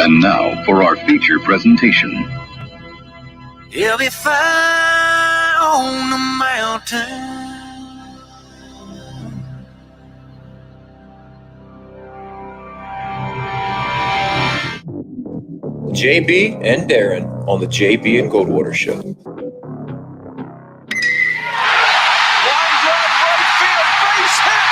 And now for our feature presentation. You'll be fine on the mountain. JB and Darren on the JB and Goldwater Show. Line drive right field, base hit.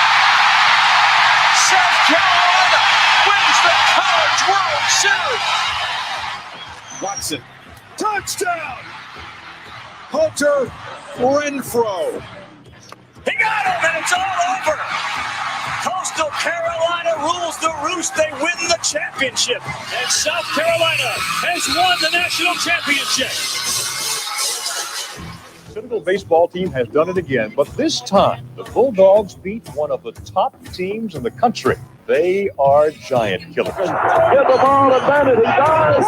South Carolina wins the College World Series. Watson, touchdown! Hunter Renfrow. He got him, and it's all over. Coastal Carolina rules the roost. They win the championship. And South Carolina has won the national championship. Citadel baseball team has done it again, but this time the Bulldogs beat one of the top teams in the country. They are giant killers. Get the ball to Bennett. He does.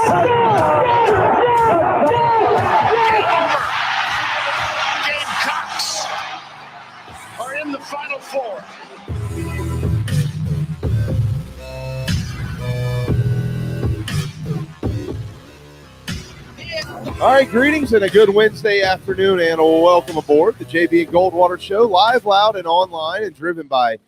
Gamecocks are in the Final Four. All right, greetings and a good Wednesday afternoon, and welcome aboard the JB and Goldwater Show, live, loud, and online, and driven by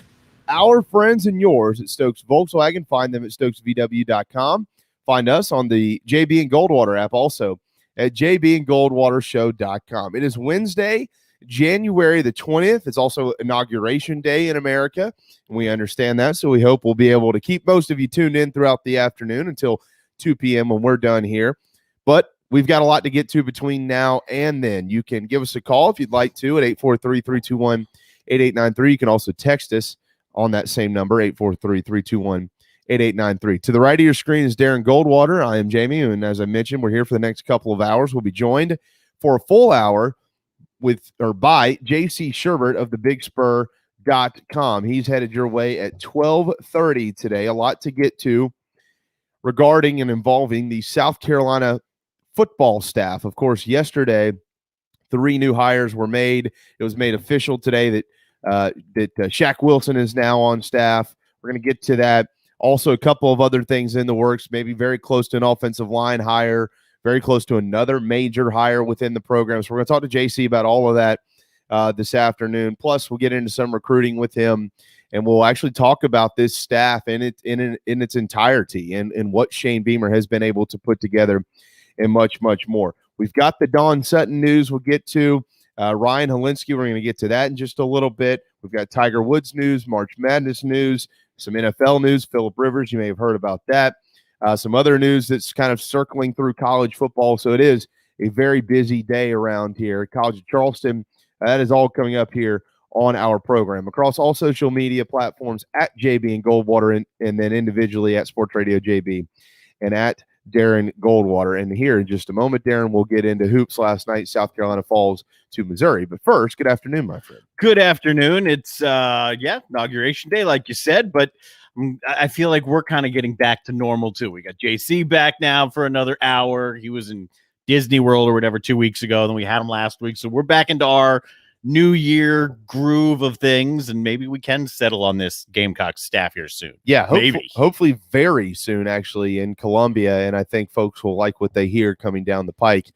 our friends and yours at Stokes Volkswagen. Find them at stokesvw.com. Find us on the JB and Goldwater app, also at jbandgoldwatershow.com. It is Wednesday, January the 20th. It's also Inauguration Day in America, and we understand that, so we hope we'll be able to keep most of you tuned in throughout the afternoon until 2 p.m. when we're done here. But we've got a lot to get to between now and then. You can give us a call if you'd like to at 843-321-8893. You can also text us on that same number, 843-321-8893. To the right of your screen is Darren Goldwater. I am Jamie, and as I mentioned, we're here for the next couple of hours. We'll be joined for a full hour by JC Shurburtt of the Big Spur.com. He's headed your way at 12:30 today. A lot to get to regarding and involving the South Carolina football staff. Of course, yesterday, 3 new hires were made. It was made official today that Shaq Wilson is now on staff. We're going to get to that. Also, a couple of other things in the works, maybe very close to an offensive line hire, very close to another major hire within the program. So we're going to talk to JC about all of that this afternoon. Plus, we'll get into some recruiting with him, and we'll actually talk about this staff in its entirety and what Shane Beamer has been able to put together, and much, much more. We've got the Don Sutton news we'll get to. Ryan Helinski, we're going to get to that in just a little bit. We've got Tiger Woods news, March Madness news, some NFL news. Phillip Rivers, you may have heard about that. Some other news that's kind of circling through college football. So it is a very busy day around here. College of Charleston, that is all coming up here on our program. Across all social media platforms at JB and Goldwater, and then individually at Sports Radio JB and at Darren Goldwater. And here in just a moment, Darren will get into hoops last night. South Carolina falls to Missouri. But first, good afternoon, my friend. Good afternoon. It's Inauguration Day, like you said, but I feel like we're kind of getting back to normal too. We got JC back now for another hour. He was in Disney World or whatever 2 weeks ago. Then we had him last week. So we're back into our New Year groove of things, and maybe we can settle on this Gamecock staff here soon. Yeah, maybe. Hopefully very soon, actually, in Columbia, and I think folks will like what they hear coming down the pike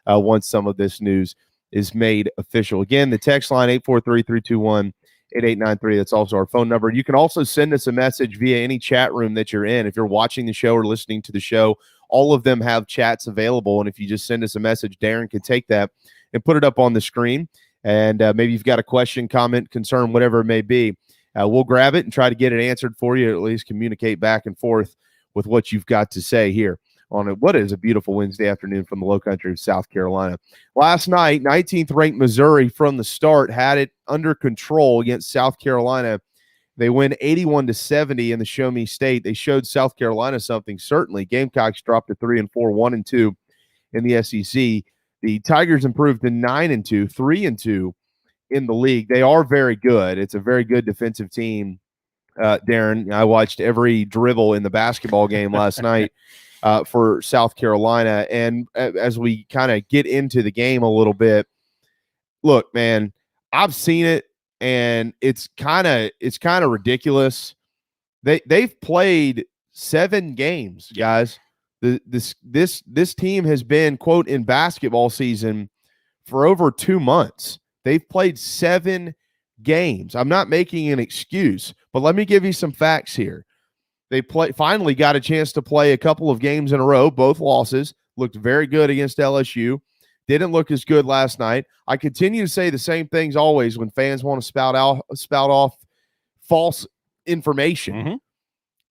once some of this news is made official. Again, the text line, 843-321-8893. That's also our phone number. You can also send us a message via any chat room that you're in. If you're watching the show or listening to the show, all of them have chats available, and if you just send us a message, Darren can take that and put it up on the screen. And maybe you've got a question, comment, concern, whatever it may be. We'll grab it and try to get it answered for you, at least communicate back and forth with what you've got to say here on what is a beautiful Wednesday afternoon from the low country of South Carolina. Last night, 19th ranked Missouri from the start had it under control against South Carolina. They win 81-70 in the Show Me State. They showed South Carolina something, certainly. Gamecocks dropped to 3-4, 1-2 in the SEC. The Tigers improved to 9-2, 3-2 in the league. They are very good. It's a very good defensive team, Darren. I watched every dribble in the basketball game last night for South Carolina. And as we kind of get into the game a little bit, look, man, I've seen it, and it's kind of ridiculous. They've played 7 games, guys. This team has been, quote, in basketball season for over 2 months. They've played 7 games. I'm not making an excuse, but let me give you some facts here. They finally got a chance to play a couple of games in a row, both losses. Looked very good against LSU. Didn't look as good last night. I continue to say the same things always when fans want to spout off false information. Mm-hmm.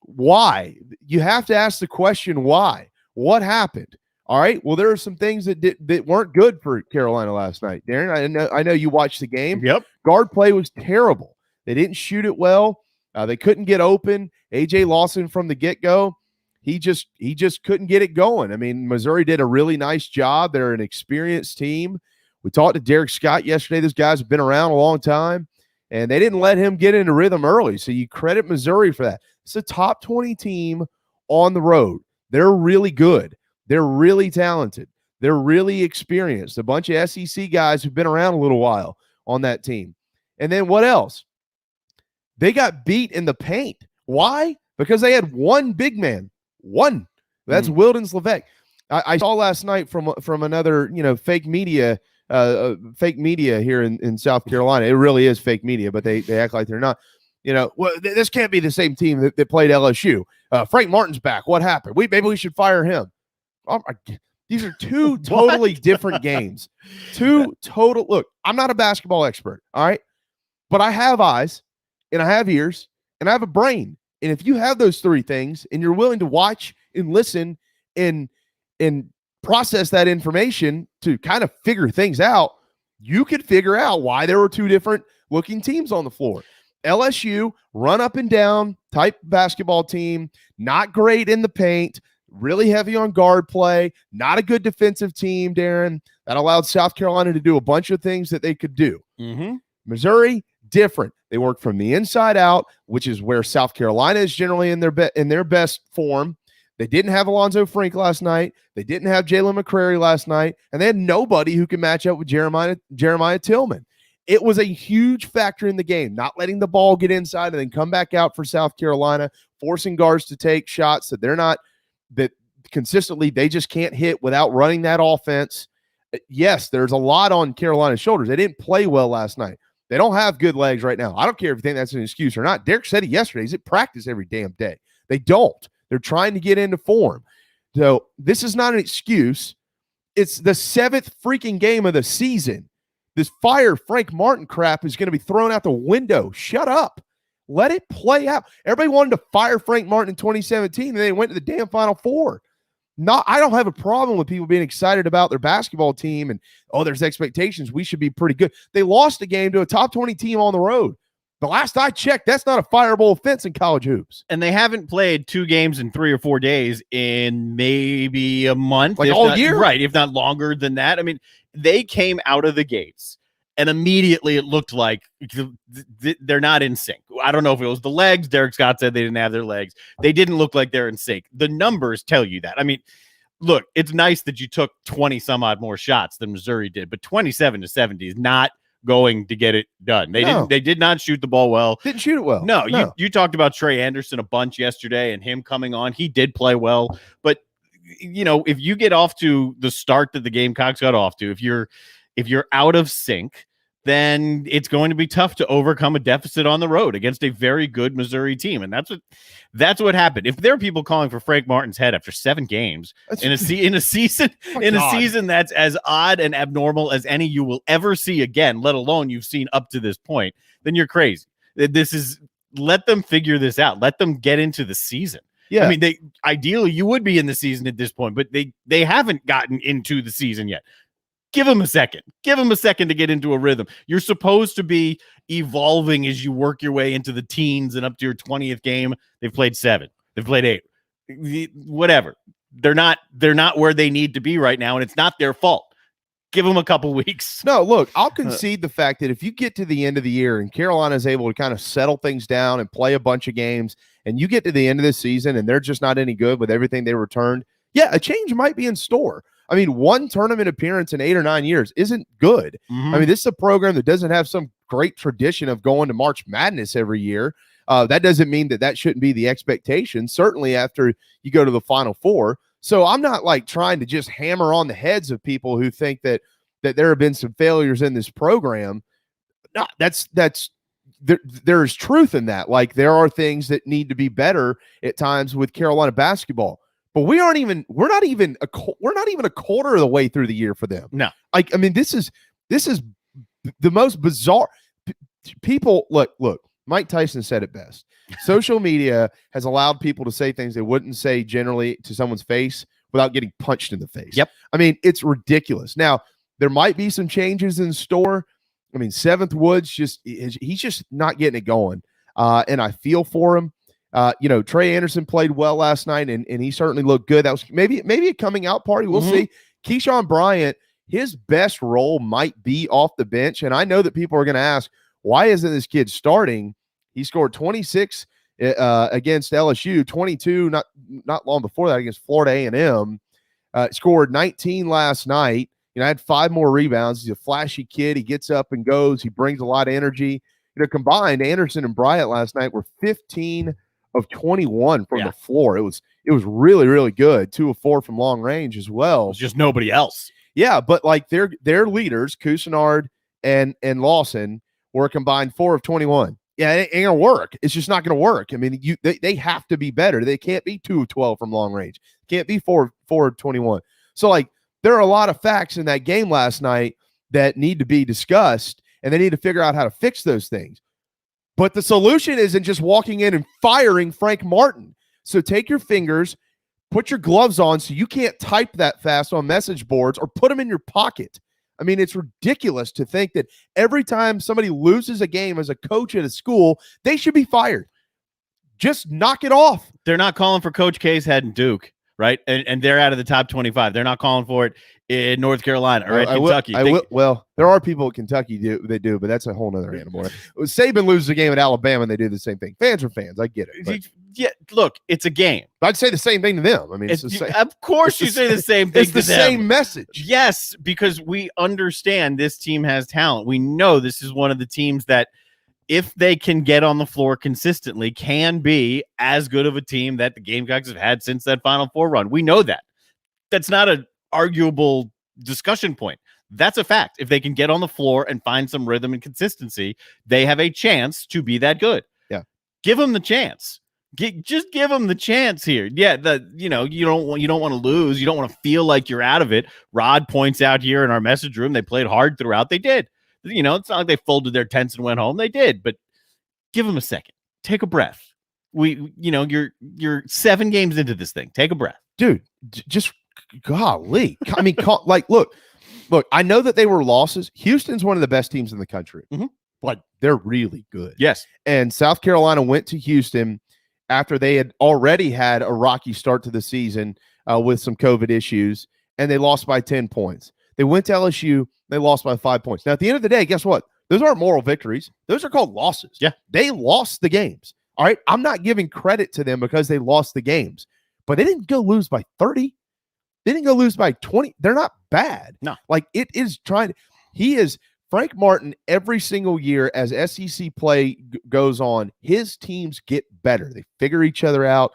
Why? You have to ask the question, why? What happened? All right. Well, there are some things that weren't good for Carolina last night. Darren, I know you watched the game. Yep. Guard play was terrible. They didn't shoot it well. They couldn't get open. AJ Lawson from the get-go, he just couldn't get it going. I mean, Missouri did a really nice job. They're an experienced team. We talked to Derek Scott yesterday. Those guys have been around a long time, and they didn't let him get into rhythm early. So you credit Missouri for that. It's a top 20 team on the road. They're really good. They're really talented. They're really experienced. A bunch of SEC guys who've been around a little while on that team. And then what else? They got beat in the paint. Why? Because they had one big man. One. That's Wildens Levesque. I saw last night from another, fake media here in South Carolina. It really is fake media, but they act like they're not. This can't be the same team that played LSU. Frank Martin's back. What happened? Maybe we should fire him. Oh my, these are two totally different games. Look, I'm not a basketball expert, all right? But I have eyes, and I have ears, and I have a brain. And if you have those 3 things and you're willing to watch and listen and process that information to kind of figure things out, you could figure out why there were 2 different looking teams on the floor. LSU, run up and down type basketball team, not great in the paint, really heavy on guard play, not a good defensive team, Darren. That allowed South Carolina to do a bunch of things that they could do. Mm-hmm. Missouri, different. They work from the inside out, which is where South Carolina is generally in their best form. They didn't have Alonzo Frink last night. They didn't have Jalen McCrary last night, and they had nobody who could match up with Jeremiah Tillman. It was a huge factor in the game, not letting the ball get inside and then come back out for South Carolina, forcing guards to take shots that consistently they just can't hit without running that offense. Yes, there's a lot on Carolina's shoulders. They didn't play well last night. They don't have good legs right now. I don't care if you think that's an excuse or not. Derek said it yesterday. He's at practice every damn day. They don't. They're trying to get into form. So this is not an excuse. It's the 7th freaking game of the season. This fire Frank Martin crap is going to be thrown out the window. Shut up. Let it play out. Everybody wanted to fire Frank Martin in 2017, and they went to the damn Final Four. I don't have a problem with people being excited about their basketball team and, there's expectations. We should be pretty good. They lost a game to a top 20 team on the road. The last I checked, that's not a fireable offense in college hoops. And they haven't played 2 games in 3 or 4 days in maybe a month. Like all year? Right, if not longer than that. I mean, they came out of the gates, and immediately it looked like they're not in sync. I don't know if it was the legs. Derek Scott said they didn't have their legs. They didn't look like they're in sync. The numbers tell you that. I mean, look, it's nice that you took 20 some odd more shots than Missouri did, but 27-70 is not going to get it done. They did not shoot the ball well. Didn't shoot it well. No. You talked about Trey Anderson a bunch yesterday and him coming on. He did play well, but if you get off to the start that the Gamecocks got off to, if you're out of sync, then it's going to be tough to overcome a deficit on the road against a very good Missouri team. And that's what happened. If there are people calling for Frank Martin's head after 7 games in a season that's as odd and abnormal as any you will ever see again, let alone you've seen up to this point, then you're crazy. Let them figure this out. Let them get into the season. Yeah. I mean, ideally you would be in the season at this point, but they haven't gotten into the season yet. Give them a second. Give them a second to get into a rhythm. You're supposed to be evolving as you work your way into the teens and up to your 20th game. They've played 7. They've played 8. Whatever. They're not where they need to be right now, and it's not their fault. Give them a couple weeks. No, look, I'll concede the fact that if you get to the end of the year and Carolina is able to kind of settle things down and play a bunch of games, and you get to the end of the season and they're just not any good with everything they returned, yeah, a change might be in store. I mean, 1 tournament appearance in 8 or 9 years isn't good. Mm-hmm. I mean, this is a program that doesn't have some great tradition of going to March Madness every year. That doesn't mean that shouldn't be the expectation. Certainly after you go to the Final Four, So I'm not like trying to just hammer on the heads of people who think that there have been some failures in this program. No, there's truth in that. Like there are things that need to be better at times with Carolina basketball, but we're not even a quarter of the way through the year for them. No, like I mean, this is the most bizarre. People look. Mike Tyson said it best. Social media has allowed people to say things they wouldn't say generally to someone's face without getting punched in the face. Yep. I mean, it's ridiculous. Now, there might be some changes in store. I mean, Seventh Woods he's just not getting it going. And I feel for him. Trey Anderson played well last night and he certainly looked good. That was maybe a coming out party. We'll see. Keyshawn Bryant, his best role might be off the bench. And I know that people are going to ask, why isn't this kid starting? He scored 26 against LSU, 22 not long before that against Florida A&M. Scored 19 last night. Had 5 more rebounds. He's a flashy kid. He gets up and goes. He brings a lot of energy. Combined, Anderson and Bryant last night were 15 of 21 from the floor. It was really, really good. 2 of 4 from long range as well. It was just nobody else. Yeah, but like their leaders, Cousinard and Lawson, were combined 4 of 21. Yeah, it ain't gonna work. It's just not gonna work. I mean, they have to be better. They can't be 2 of 12 from long range. Can't be 4 of 21. So like there are a lot of facts in that game last night that need to be discussed, and they need to figure out how to fix those things. But the solution isn't just walking in and firing Frank Martin. So take your fingers, put your gloves on so you can't type that fast on message boards, or put them in your pocket. I mean, it's ridiculous to think that every time somebody loses a game as a coach at a school, they should be fired. Just knock it off. They're not calling for Coach K's head in Duke, right? And they're out of the top 25. They're not calling for it in North Carolina or at Kentucky. Well, there are people at Kentucky that do, but that's a whole other animal. Saban loses a game at Alabama, and they do the same thing. Fans are fans. I get it. Yeah, look, it's a game. I'd say the same thing to them. I mean, it's the same. Of course you say the same thing to them. It's the same message. Yes, because we understand this team has talent. We know this is one of the teams that, if they can get on the floor consistently, can be as good of a team that the Gamecocks have had since that Final Four run. We know that. That's not an arguable discussion point. That's a fact. If they can get on the floor and find some rhythm and consistency, they have a chance to be that good. Yeah. Give them the chance. Just give them the chance here. Yeah, you don't want to lose. You don't want to feel like you're out of it. Rod points out here in our message room, they played hard throughout. They did. It's not like they folded their tents and went home. They did, but give them a second. Take a breath. You're 7 games into this thing. Take a breath, dude. Just golly. I mean, look. I know that they were losses. Houston's one of the best teams in the country, but they're really good. Yes, and South Carolina went to Houston after they had already had a rocky start to the season with some COVID issues, and they lost by 10 points. They went to LSU. They lost by 5 points. Now, at the end of the day, guess what? Those aren't moral victories. Those are called losses. Yeah. They lost the games. All right. I'm not giving credit to them because they lost the games, but they didn't go lose by 30. They didn't go lose by 20. They're not bad. No. Like it is Frank Martin every single year as SEC play goes on, his teams get better. They figure each other out,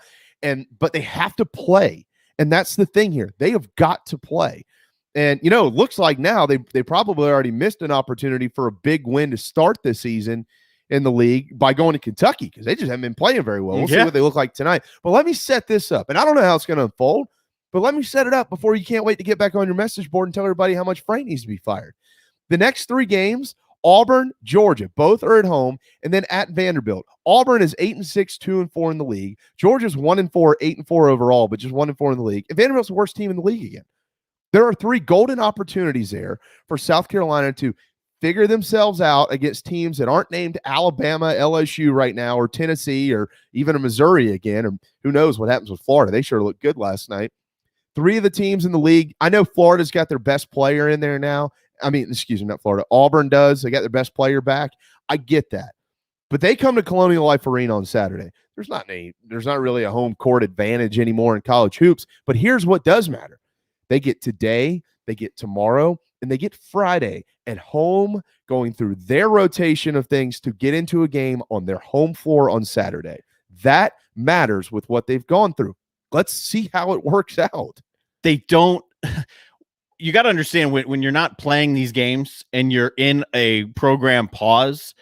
but they have to play. And that's the thing here. They have got to play. And, it looks like now they probably already missed an opportunity for a big win to start this season in the league by going to Kentucky because they just haven't been playing very well. We'll see what they look like tonight. But let me set this up. And I don't know how it's going to unfold, but let me set it up before you can't wait to get back on your message board and tell everybody how much Frank needs to be fired. The next 3 games, Auburn, Georgia, both are at home, and then at Vanderbilt. Auburn is 8-6, 2-4 in the league. Georgia's 1-4, 8-4 overall, but just 1-4 in the league. And Vanderbilt's the worst team in the league again. There are 3 golden opportunities there for South Carolina to figure themselves out against teams that aren't named Alabama, LSU right now, or Tennessee, or even a Missouri again. Or who knows what happens with Florida. They sure looked good last night. 3 of the teams in the league. I know Florida's got their best player in there now. I mean, excuse me, not Florida. Auburn does. They got their best player back. I get that. But they come to Colonial Life Arena on Saturday. There's not really a home court advantage anymore in college hoops. But here's what does matter. They get today, they get tomorrow, and they get Friday at home, going through their rotation of things to get into a game on their home floor on Saturday. That matters with what they've gone through. let's see how it works out. They don't. You got to understand when you're not playing these games and you're in a program pause,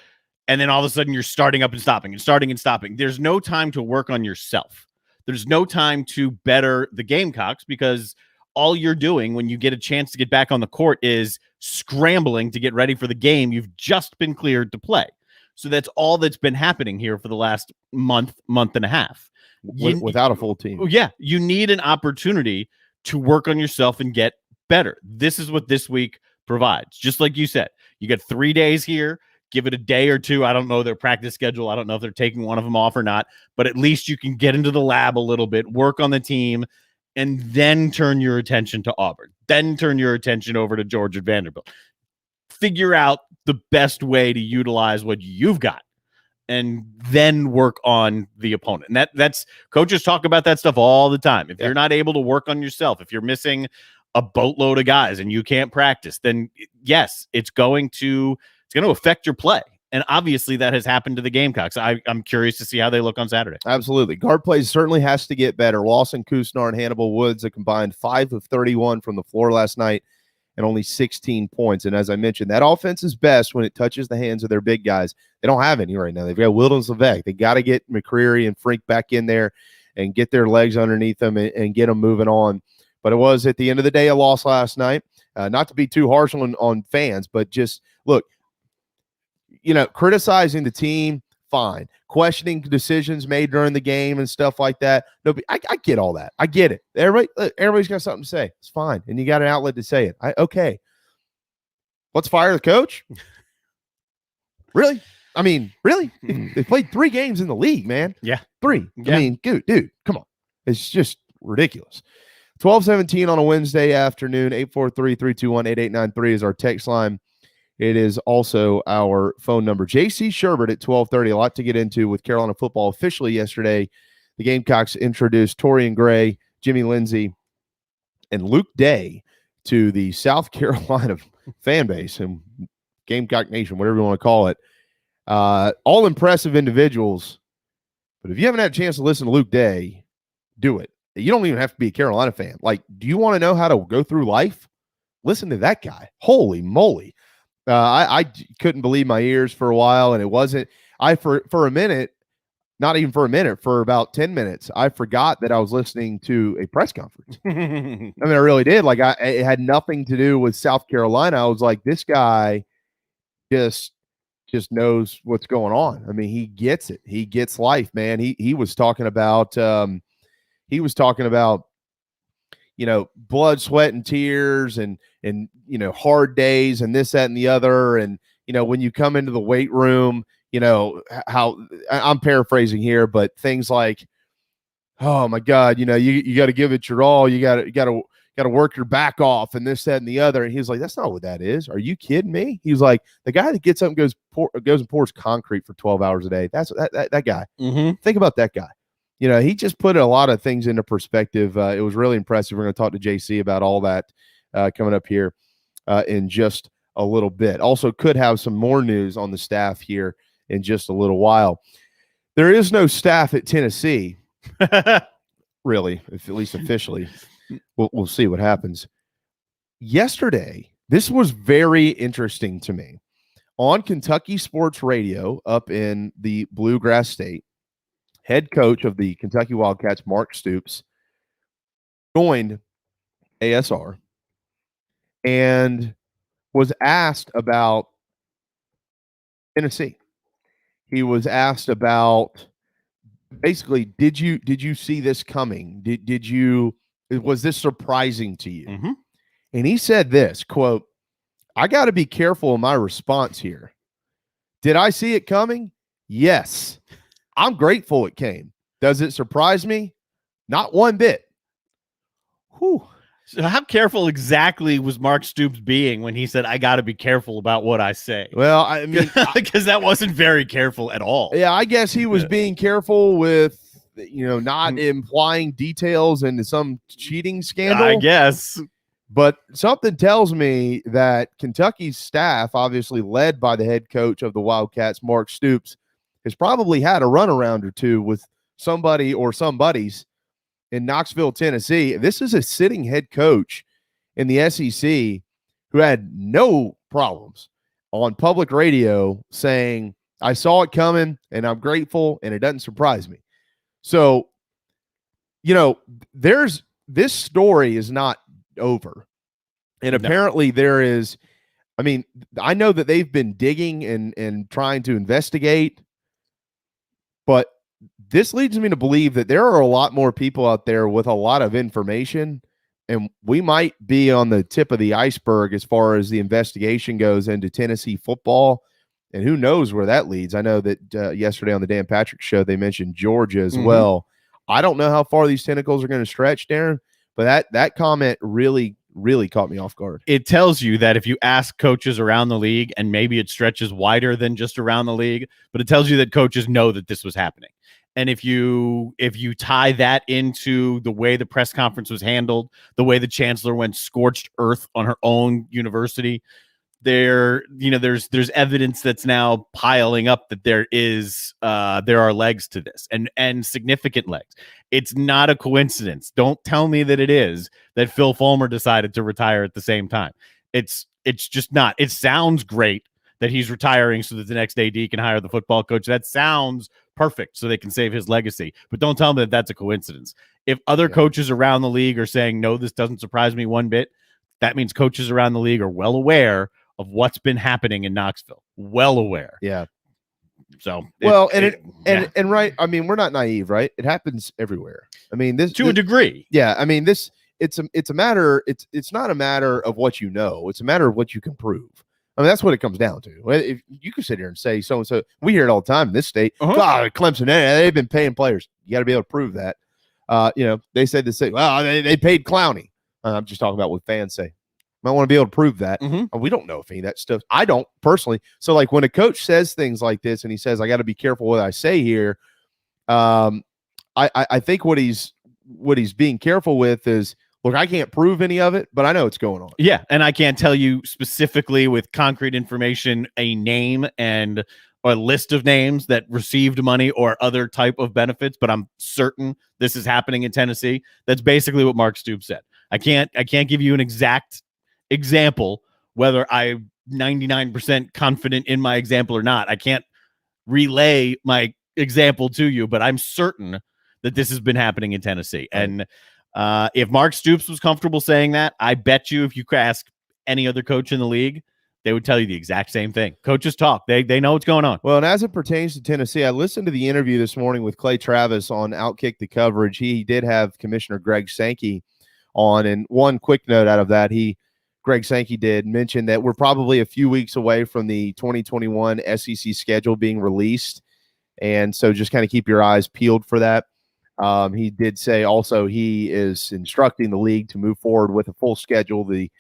and then all of a sudden you're starting up and stopping and starting and stopping. There's no time to work on yourself. There's no time to better the Gamecocks, because all you're doing when you get a chance to get back on the court is scrambling to get ready for the game you've just been cleared to play. So that's all that's been happening here for the last month and a half. Without a full team. Yeah, you need an opportunity to work on yourself and get better. This is what this week provides. Just like you said, you got 3 days here. Give it a day or two. I don't know their practice schedule. I don't know if they're taking one of them off or not, but at least you can get into the lab a little bit, work on the team, and then turn your attention to Auburn. Then turn your attention over to Georgia and Vanderbilt. Figure out the best way to utilize what you've got, and then work on the opponent. And that's coaches talk about that stuff all the time. If you're not able to work on yourself, if you're missing a boatload of guys and you can't practice, then yes, it's going to affect your play. And obviously that has happened to the Gamecocks. I'm curious to see how they look on Saturday. Absolutely. Guard play certainly has to get better. Lawson Kusnar and Hannibal Woods, a combined 5 of 31 from the floor last night and only 16 points. And as I mentioned, that offense is best when it touches the hands of their big guys. They don't have any right now. They've got Wildens Levesque. They got to get McCreary and Frink back in there and get their legs underneath them and get them moving on. But it was, at the end of the day, a loss last night. Not to be too harsh on fans, but just look, criticizing the team, fine. Questioning decisions made during the game and stuff like that. No, I get all that. I get it. Everybody's got something to say. It's fine. And you got an outlet to say it. Okay. Let's fire the coach? Really? I mean, really? They played 3 games in the league, man. Yeah. 3. Yeah. I mean, dude, come on. It's just ridiculous. 12:17 on a Wednesday afternoon. 843-321-8893 is our text line. It is also our phone number. JC Shurburtt at 12:30. A lot to get into with Carolina football. Officially yesterday, the Gamecocks introduced Torian Gray, Jimmy Lindsey, and Luke Day to the South Carolina fan base and Gamecock Nation, whatever you want to call it. All impressive individuals. But if you haven't had a chance to listen to Luke Day, do it. You don't even have to be a Carolina fan. Like, do you want to know how to go through life? Listen to that guy. Holy moly. I couldn't believe my ears for a while, and it wasn't. For a minute, not even for a minute, for about 10 minutes, I forgot that I was listening to a press conference. I mean, I really did. Like, it had nothing to do with South Carolina. I was like, this guy just knows what's going on. I mean, he gets it. He gets life, man. He was talking about blood, sweat, and tears and hard days and this, that, and the other. And, when you come into the weight room, how I'm paraphrasing here, but things like, oh my God, you got to give it your all. You got to work your back off and this, that, and the other. And he's like, that's not what that is. Are you kidding me? He's like, the guy that gets up and goes and pours concrete for 12 hours a day. That's that guy. Mm-hmm. Think about that guy. He just put a lot of things into perspective. It was really impressive. We're going to talk to JC about all that coming up here in just a little bit. Also could have some more news on the staff here in just a little while. There is no staff at Tennessee, really, at least officially. We'll see what happens. Yesterday, this was very interesting to me. On Kentucky Sports Radio up in the Bluegrass State, head coach of the Kentucky Wildcats, Mark Stoops, joined ASR and was asked about Tennessee. He was asked about, basically, did you see this coming? Was this surprising to you? Mm-hmm. And he said this, quote, I got to be careful in my response here. Did I see it coming? Yes. I'm grateful it came. Does it surprise me? Not one bit. Whew. So how careful exactly was Mark Stoops being when he said, I got to be careful about what I say? Well, I mean, because that wasn't very careful at all. Yeah, I guess he was being careful with, not implying details into some cheating scandal. I guess. But something tells me that Kentucky's staff, obviously led by the head coach of the Wildcats, Mark Stoops, has probably had a runaround or two with somebody or somebody's in Knoxville, Tennessee. This is a sitting head coach in the SEC who had no problems on public radio saying, I saw it coming and I'm grateful and it doesn't surprise me. So, this story is not over. And apparently there is, I know that they've been digging and trying to investigate, but this leads me to believe that there are a lot more people out there with a lot of information, and we might be on the tip of the iceberg as far as the investigation goes into Tennessee football, and who knows where that leads. I know that yesterday on the Dan Patrick Show, they mentioned Georgia as well. I don't know how far these tentacles are going to stretch, Darren, but that comment really caught me off guard. It tells you that if you ask coaches around the league, and maybe it stretches wider than just around the league, but it tells you that coaches know that this was happening. And if you tie that into the way the press conference was handled, the way the chancellor went scorched earth on her own university, there's evidence that's now piling up that there are legs to this, and significant legs. It's not a coincidence. Don't tell me that it is, that Phil Fulmer decided to retire at the same time. It's just not. It sounds great that he's retiring so that the next AD can hire the football coach. That sounds perfect, so they can save his legacy. But don't tell me that that's a coincidence. If other coaches around the league are saying, no, this doesn't surprise me one bit, that means coaches around the league are well aware of what's been happening in Knoxville. Well aware. Yeah. So and right. We're not naive, right? It happens everywhere. This to a degree. Yeah. It's a matter. It's not a matter of what you know. It's a matter of what you can prove. That's what it comes down to. If you can sit here and say so and so, we hear it all the time in this state. God, Clemson, they've been paying players. You got to be able to prove that. They said the same. Well, they paid Clowney. I'm just talking about what fans say. I want to be able to prove that. We don't know if any of that stuff. I don't personally. So, like when a coach says things like this, and he says, "I got to be careful what I say here," I think what he's being careful with is, look, I can't prove any of it, but I know it's going on. Yeah, and I can't tell you specifically with concrete information a name and a list of names that received money or other type of benefits, but I'm certain this is happening in Tennessee. That's basically what Mark Stoops said. I can't give you an exact example, whether I'm 99% confident in my example or not. I can't relay my example to you, but I'm certain that this has been happening in Tennessee. And if Mark Stoops was comfortable saying that, I bet you if you ask any other coach in the league, they would tell you the exact same thing. Coaches talk. They know what's going on. Well, and as it pertains to Tennessee, I listened to the interview this morning with Clay Travis on Outkick the Coverage. He did have Commissioner Greg Sankey on, and one quick note out of that, Greg Sankey did mention that we're probably a few weeks away from the 2021 SEC schedule being released, and so just kind of keep your eyes peeled for that. He did say also he is instructing the league to move forward with a full schedule. The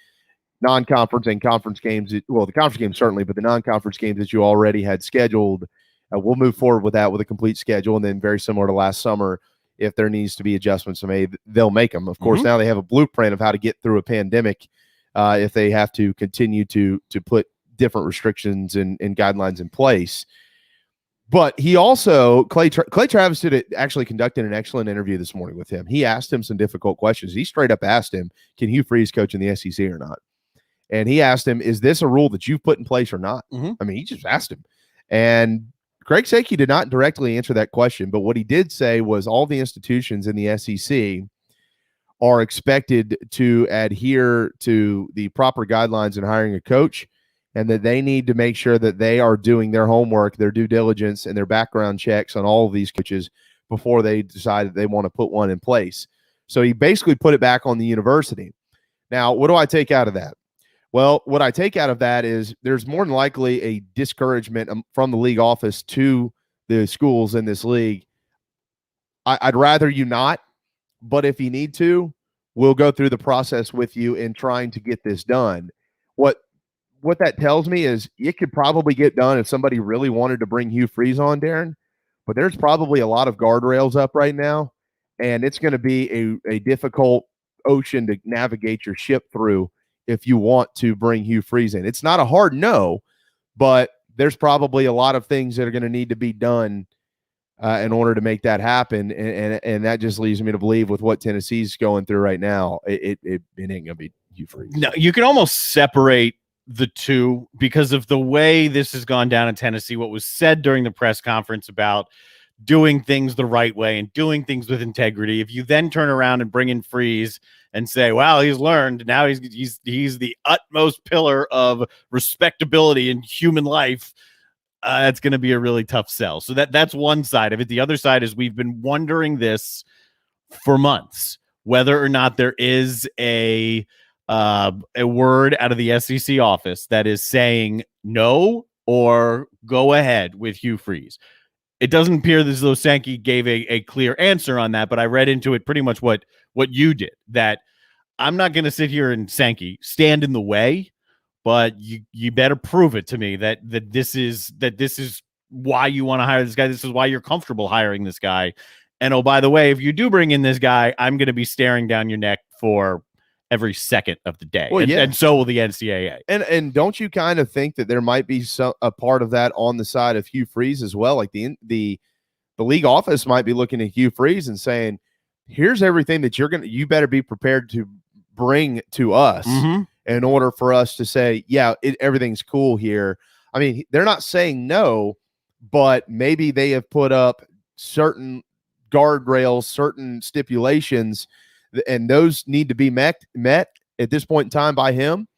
non-conference and conference games, the conference games certainly, but the non-conference games that you already had scheduled, we'll move forward with that with a complete schedule, and then very similar to last summer, if there needs to be adjustments made, they'll make them. Of course, now they have a blueprint of how to get through a pandemic if they have to continue to put different restrictions and guidelines in place. But he also, Clay Travis actually conducted an excellent interview this morning with him. He asked him some difficult questions. He straight up asked him, can Hugh Freeze coach in the SEC or not? And he asked him, is this a rule that you've put in place or not? He just asked him. And Greg Sankey did not directly answer that question, but what he did say was all the institutions in the SEC are expected to adhere to the proper guidelines in hiring a coach, and that they need to make sure that they are doing their homework, their due diligence, and their background checks on all of these coaches before they decide that they want to put one in place. So he basically put it back on the university. Now, what do I take out of that? Well, what I take out of that is there's more than likely a discouragement from the league office to the schools in this league. I'd rather you not, but if you need to, we'll go through the process with you in trying to get this done. What that tells me is it could probably get done if somebody really wanted to bring Hugh Freeze on, Darren, but there's probably a lot of guardrails up right now, and it's going to be a difficult ocean to navigate your ship through if you want to bring Hugh Freeze in. It's not a hard no, but there's probably a lot of things that are going to need to be done in order to make that happen. And that just leads me to believe with what Tennessee's going through right now, it ain't going to be Hugh Freeze. No, you can almost separate the two because of the way this has gone down in Tennessee, what was said during the press conference about doing things the right way and doing things with integrity. If you then turn around and bring in Freeze and say, well, he's learned, now he's the utmost pillar of respectability in human life, that's going to be a really tough sell. So that's one side of it. The other side is we've been wondering this for months, whether or not there is a word out of the SEC office that is saying no or go ahead with Hugh Freeze. It doesn't appear as though Sankey gave a clear answer on that, but I read into it pretty much what you did, that I'm not going to sit here and Sankey stand in the way, but you better prove it to me that this is why you want to hire this guy. This is why you're comfortable hiring this guy. And oh, by the way, if you do bring in this guy, I'm going to be staring down your neck for every second of the day. Well, and so will the NCAA. And don't you kind of think that there might be a part of that on the side of Hugh Freeze as well? Like the league office might be looking at Hugh Freeze and saying, here's everything that you better be prepared to bring to us in order for us to say, yeah, everything's cool here. I mean, they're not saying no, but maybe they have put up certain guardrails, certain stipulations, and those need to be met at this point in time by him.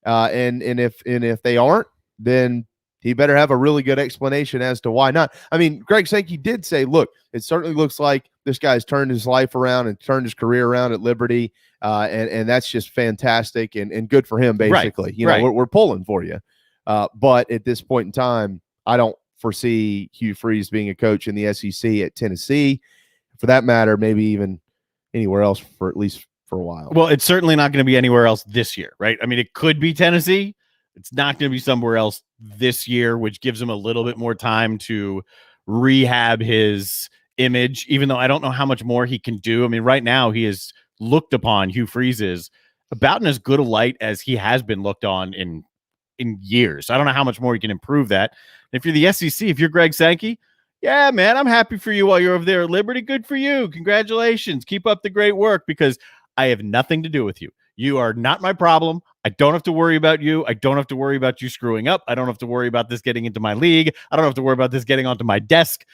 And if they aren't, then he better have a really good explanation as to why not. I mean, Greg Sankey did say, look, it certainly looks like this guy's turned his life around and turned his career around at Liberty. And that's just fantastic and good for him, basically. Right. You know, we're pulling for you. But at this point in time, I don't foresee Hugh Freeze being a coach in the SEC at Tennessee. For that matter, maybe even anywhere else for at least for a while. Well, it's certainly not going to be anywhere else this year, right? I mean, it could be Tennessee. It's not going to be somewhere else this year, which gives him a little bit more time to rehab his image, even though I don't know how much more he can do. I mean, right now he is looked upon, Hugh Freeze is, about in as good a light as he has been looked on in years. I don't know how much more he can improve that. And if you're the SEC, if you're Greg Sankey, yeah, man, I'm happy for you while you're over there at Liberty. Good for you. Congratulations. Keep up the great work, because I have nothing to do with you. You are not my problem. I don't have to worry about you. I don't have to worry about you screwing up. I don't have to worry about this getting into my league. I don't have to worry about this getting onto my desk.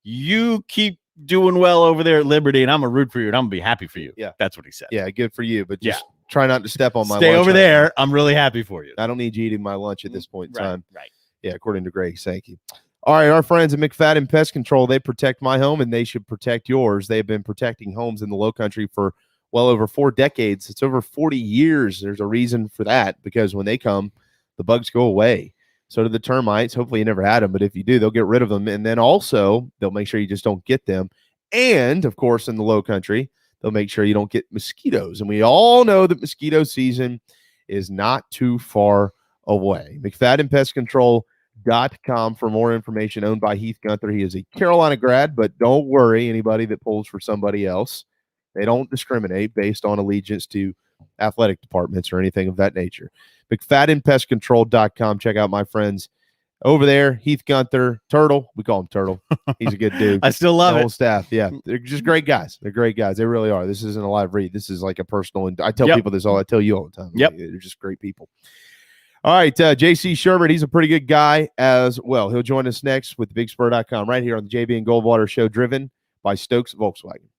You keep doing well over there at Liberty, and I'm going to root for you, and I'm going to be happy for you. Yeah. That's what he said. Yeah, good for you, but just try not to step on my Stay lunch. over there. I'm really happy for you. I don't need you eating my lunch at this point in time. Right. Yeah, according to Greg Sankey. All right, our friends at McFadden Pest Control, they protect my home, and they should protect yours. They've been protecting homes in the Lowcountry for well over 4 decades. It's over 40 years. There's a reason for that, because when they come, the bugs go away. So do the termites. Hopefully you never had them, but if you do, they'll get rid of them. And then also they'll make sure you just don't get them. And of course, in the Lowcountry, they'll make sure you don't get mosquitoes. And we all know that mosquito season is not too far away. McFaddenPestControl.com for more information. Owned by Heath Gunther. He is a Carolina grad, but don't worry, anybody that pulls for somebody else, they don't discriminate based on allegiance to athletic departments or anything of that nature. McFaddenPestControl.com. Check out my friends over there. Heath Gunther, Turtle. We call him Turtle. He's a good dude. I still love the it. whole staff. Yeah, they're just great guys. They're great guys. They really are. This isn't a live read. This is like a personal. And I tell people this all. I tell you all the time. Yep. They're just great people. All right, JC Shurburtt, he's a pretty good guy as well. He'll join us next with BigSpur.com right here on the JB and Goldwater Show, driven by Stokes Volkswagen.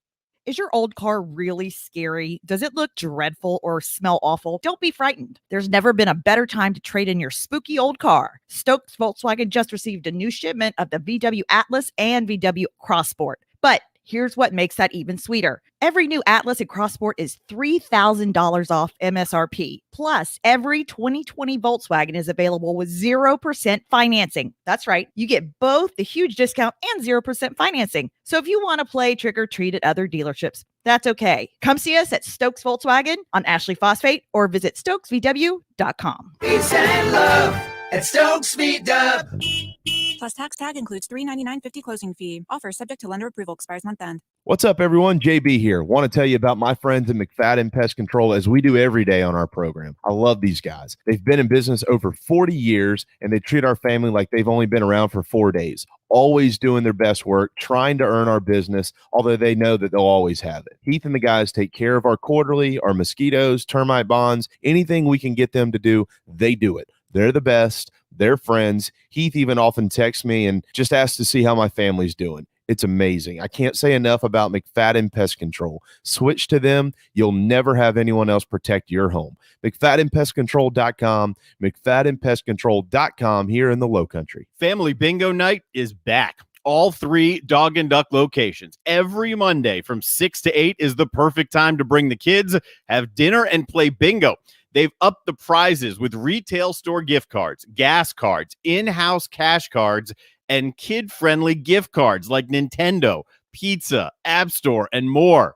Is your old car really scary? Does it look dreadful or smell awful? Don't be frightened. There's never been a better time to trade in your spooky old car. Stokes Volkswagen just received a new shipment of the VW Atlas and VW Crossport. But here's what makes that even sweeter. Every new Atlas and Crossport is $3,000 off MSRP. Plus, every 2020 Volkswagen is available with 0% financing. That's right. You get both the huge discount and 0% financing. So if you want to play trick or treat at other dealerships, that's okay. Come see us at Stokes Volkswagen on Ashley Phosphate or visit stokesvw.com. Peace and love at Stokes VW. Plus tax tag includes $399.50 closing fee. Offer subject to lender approval. Expires month end. What's up, everyone? JB here. Want to tell you about my friends at McFadden Pest Control, as we do every day on our program. I love these guys. They've been in business over 40 years, and they treat our family like they've only been around for 4 days. Always doing their best work, trying to earn our business, although they know that they'll always have it. Heath and the guys take care of our quarterly, our mosquitoes, termite bonds, anything we can get them to do, they do it. They're the best. They're friends. Heath even often texts me and just asks to see how my family's doing. It's amazing. I can't say enough about McFadden Pest Control. Switch to them. You'll never have anyone else protect your home. McFaddenPestControl.com, McFaddenPestControl.com here in the Low Country. Family Bingo Night is back. All 3 Dog and Duck locations. Every Monday from 6 to 8 is the perfect time to bring the kids, have dinner, and play bingo. They've upped the prizes with retail store gift cards, gas cards, in-house cash cards, and kid-friendly gift cards like Nintendo, pizza, App Store, and more.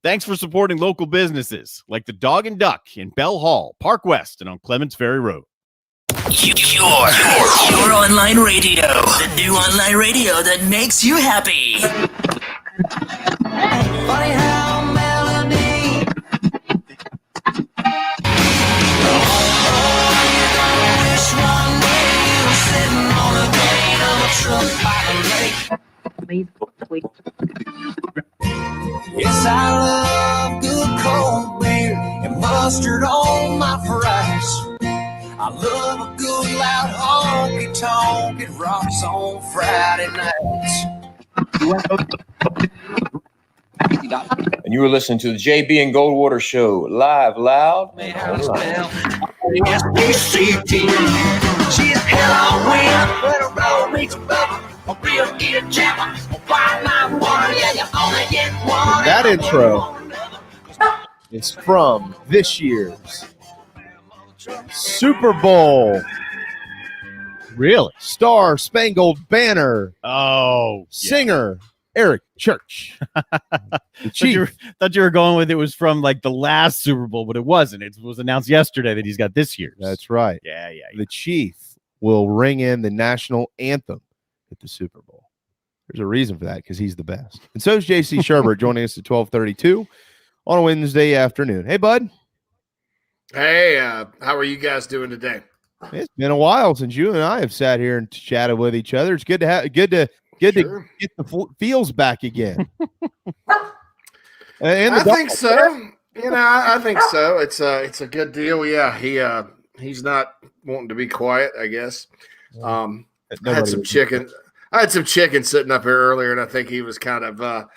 Thanks for supporting local businesses like the Dog and Duck in Bell Hall, Park West, and on Clements Ferry Road. Your online radio. The new online radio that makes you happy. Funny how melody. Wish one day you were sitting on a gate of a truck by the lake. Yes, I love good cold beer and mustard on my fries. I love a good loud honky-tonk. It rocks on Friday nights. And you were listening to the JB and Goldwater Show, live, loud, online. S-B-C-T. She's Halloween, when a road meets a rubber, a real eater jammer, a white line water, yeah, you only get one. That intro is from this year's Super Bowl. Really? Star Spangled Banner. Oh, Singer Eric Church. The Chief. Thought you were going with it was from like the last Super Bowl, but it wasn't. It was announced yesterday that he's got this year's. That's right. Yeah. The Chief will ring in the national anthem at the Super Bowl. There's a reason for that, because he's the best. And so is JC Shurburtt, joining us at 12:32 on a Wednesday afternoon. Hey, bud. Hey, how are you guys doing today? It's been a while since you and I have sat here and chatted with each other. It's good to have to get the feels back again. And I think so. I think so. It's a good deal. Yeah, he's not wanting to be quiet, I guess. I had some chicken. I had some chicken sitting up here earlier, and I think he was kind of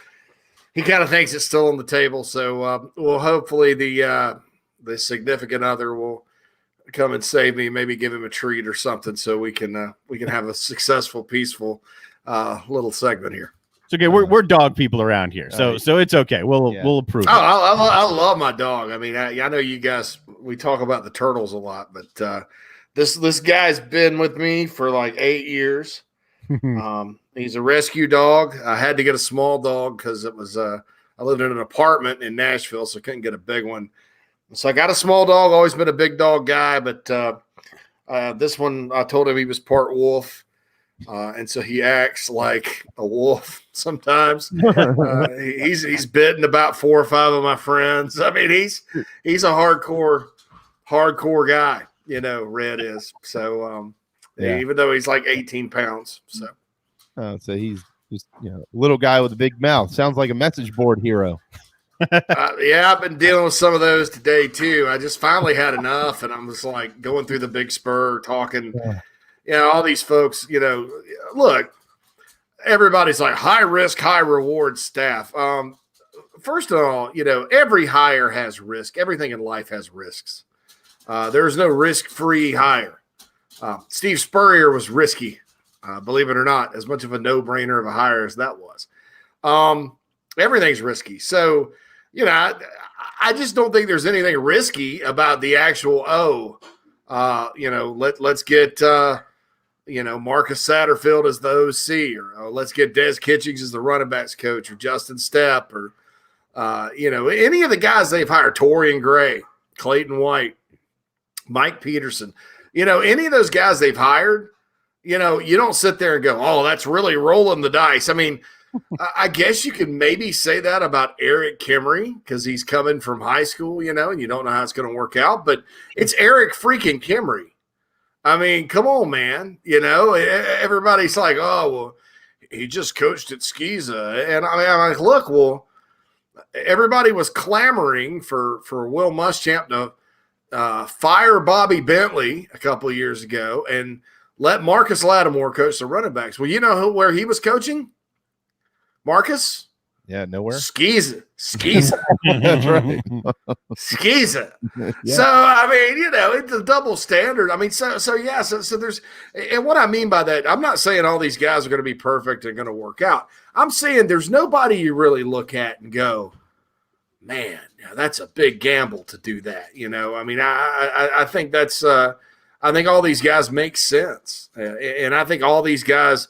he kind of thinks it's still on the table. So well, hopefully the significant other will come and save me, maybe give him a treat or something, so we can have a successful, peaceful little segment here. It's okay. We're dog people around here, so it's okay. We'll approve. Oh, I love my dog. I mean, I know you guys. We talk about the turtles a lot, but this guy's been with me for like 8 years. He's a rescue dog. I had to get a small dog because it was I lived in an apartment in Nashville, so I couldn't get a big one. So I got a small dog, always been a big dog guy, but this one, I told him he was part wolf, and so he acts like a wolf sometimes. He's bitten about 4 or 5 of my friends. I mean, he's a hardcore guy, Red is. So even though he's like 18 pounds. So he's just little guy with a big mouth. Sounds like a message board hero. I've been dealing with some of those today too. I just finally had enough, and I'm just like going through the Big Spur, talking, all these folks, look, everybody's like high risk, high reward staff. First of all, every hire has risk. Everything in life has risks. There's no risk-free hire. Steve Spurrier was risky, believe it or not, as much of a no-brainer of a hire as that was. Everything's risky. So, I just don't think there's anything risky about the actual, let's get, Marcus Satterfield as the OC, or let's get Des Kitchings as the running backs coach, or Justin Stepp, or, any of the guys they've hired, Torian Gray, Clayton White, Mike Peterson, any of those guys they've hired, you don't sit there and go, oh, that's really rolling the dice. I mean, I guess you can maybe say that about Eric Kimry because he's coming from high school, and you don't know how it's going to work out. But it's Eric freaking Kimry. I mean, come on, man. Everybody's like, oh, well, he just coached at Skeeza. And I mean, I'm like, look, well, everybody was clamoring for Will Muschamp to fire Bobby Bentley a couple of years ago and let Marcus Lattimore coach the running backs. Well, you know where he was coaching? Marcus? Yeah, nowhere. Skeeza. That's right. Skeeza. Yeah. So, I mean, it's a double standard. I mean, so there's, and what I mean by that, I'm not saying all these guys are going to be perfect and going to work out. I'm saying there's nobody you really look at and go, man, that's a big gamble to do that. I mean, I think that's, I think all these guys make sense. And I think all these guys,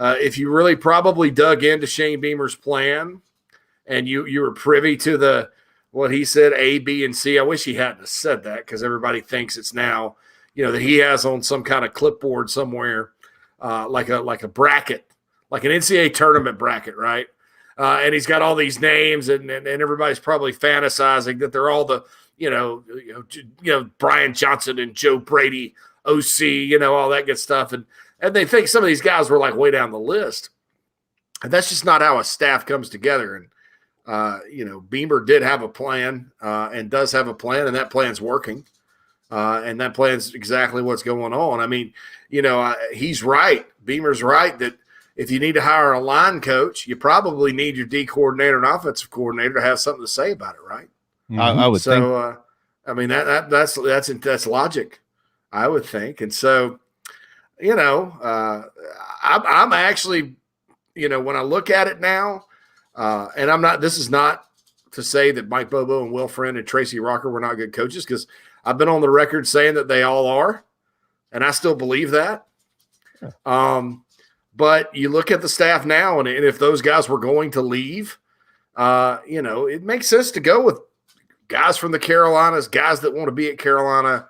if you really probably dug into Shane Beamer's plan and you were privy to what he said, A, B, and C, I wish he hadn't have said that because everybody thinks it's now, that he has on some kind of clipboard somewhere, like a bracket, like an NCAA tournament bracket, right? And he's got all these names and everybody's probably fantasizing that they're all the, Brian Johnson and Joe Brady, OC, all that good stuff. And they think some of these guys were like way down the list. And that's just not how a staff comes together. And, Beamer did have a plan and does have a plan, and that plan's working. And that plan's exactly what's going on. I mean, he's right. Beamer's right that if you need to hire a line coach, you probably need your D coordinator and offensive coordinator to have something to say about it, right? I would think. So, I mean, that's logic, I would think. And so, I'm actually, when I look at it now, and this is not to say that Mike Bobo and Will Friend and Tracy Rocker were not good coaches, because I've been on the record saying that they all are, and I still believe that. Yeah. But you look at the staff now, and if those guys were going to leave, it makes sense to go with guys from the Carolinas, guys that want to be at Carolina,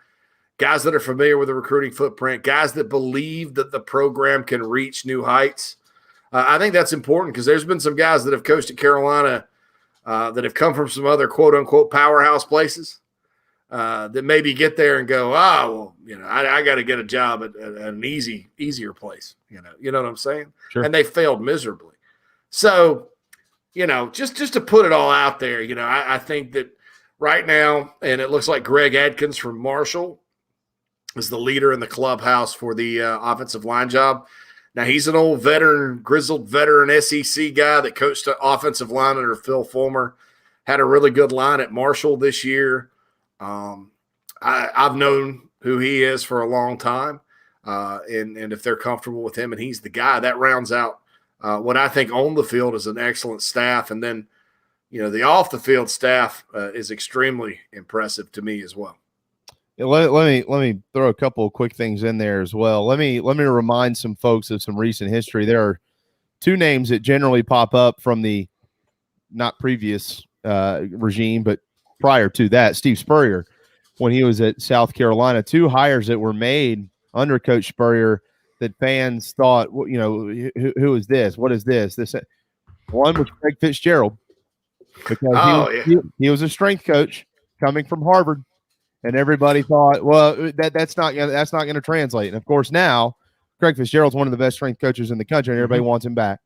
guys that are familiar with the recruiting footprint, guys that believe that the program can reach new heights. I think that's important because there's been some guys that have coached at Carolina that have come from some other quote-unquote powerhouse places that maybe get there and go, I got to get a job at an easier place. You know what I'm saying? Sure. And they failed miserably. So, just to put it all out there, I think that right now, and it looks like Greg Adkins from Marshall is the leader in the clubhouse for the offensive line job. Now, he's an old grizzled veteran SEC guy that coached the offensive line under Phil Fulmer, had a really good line at Marshall this year. I've known who he is for a long time, and if they're comfortable with him and he's the guy, that rounds out what I think on the field is an excellent staff. And then, the off-the-field staff is extremely impressive to me as well. Let me throw a couple of quick things in there as well. Let me remind some folks of some recent history. There are two names that generally pop up from the not previous regime, but prior to that, Steve Spurrier, when he was at South Carolina. Two hires that were made under Coach Spurrier that fans thought, who is this? What is this? One was Craig Fitzgerald, because he was a strength coach coming from Harvard. And everybody thought, well, that's not going to translate. And of course, now Craig Fitzgerald's one of the best strength coaches in the country, and everybody wants him back.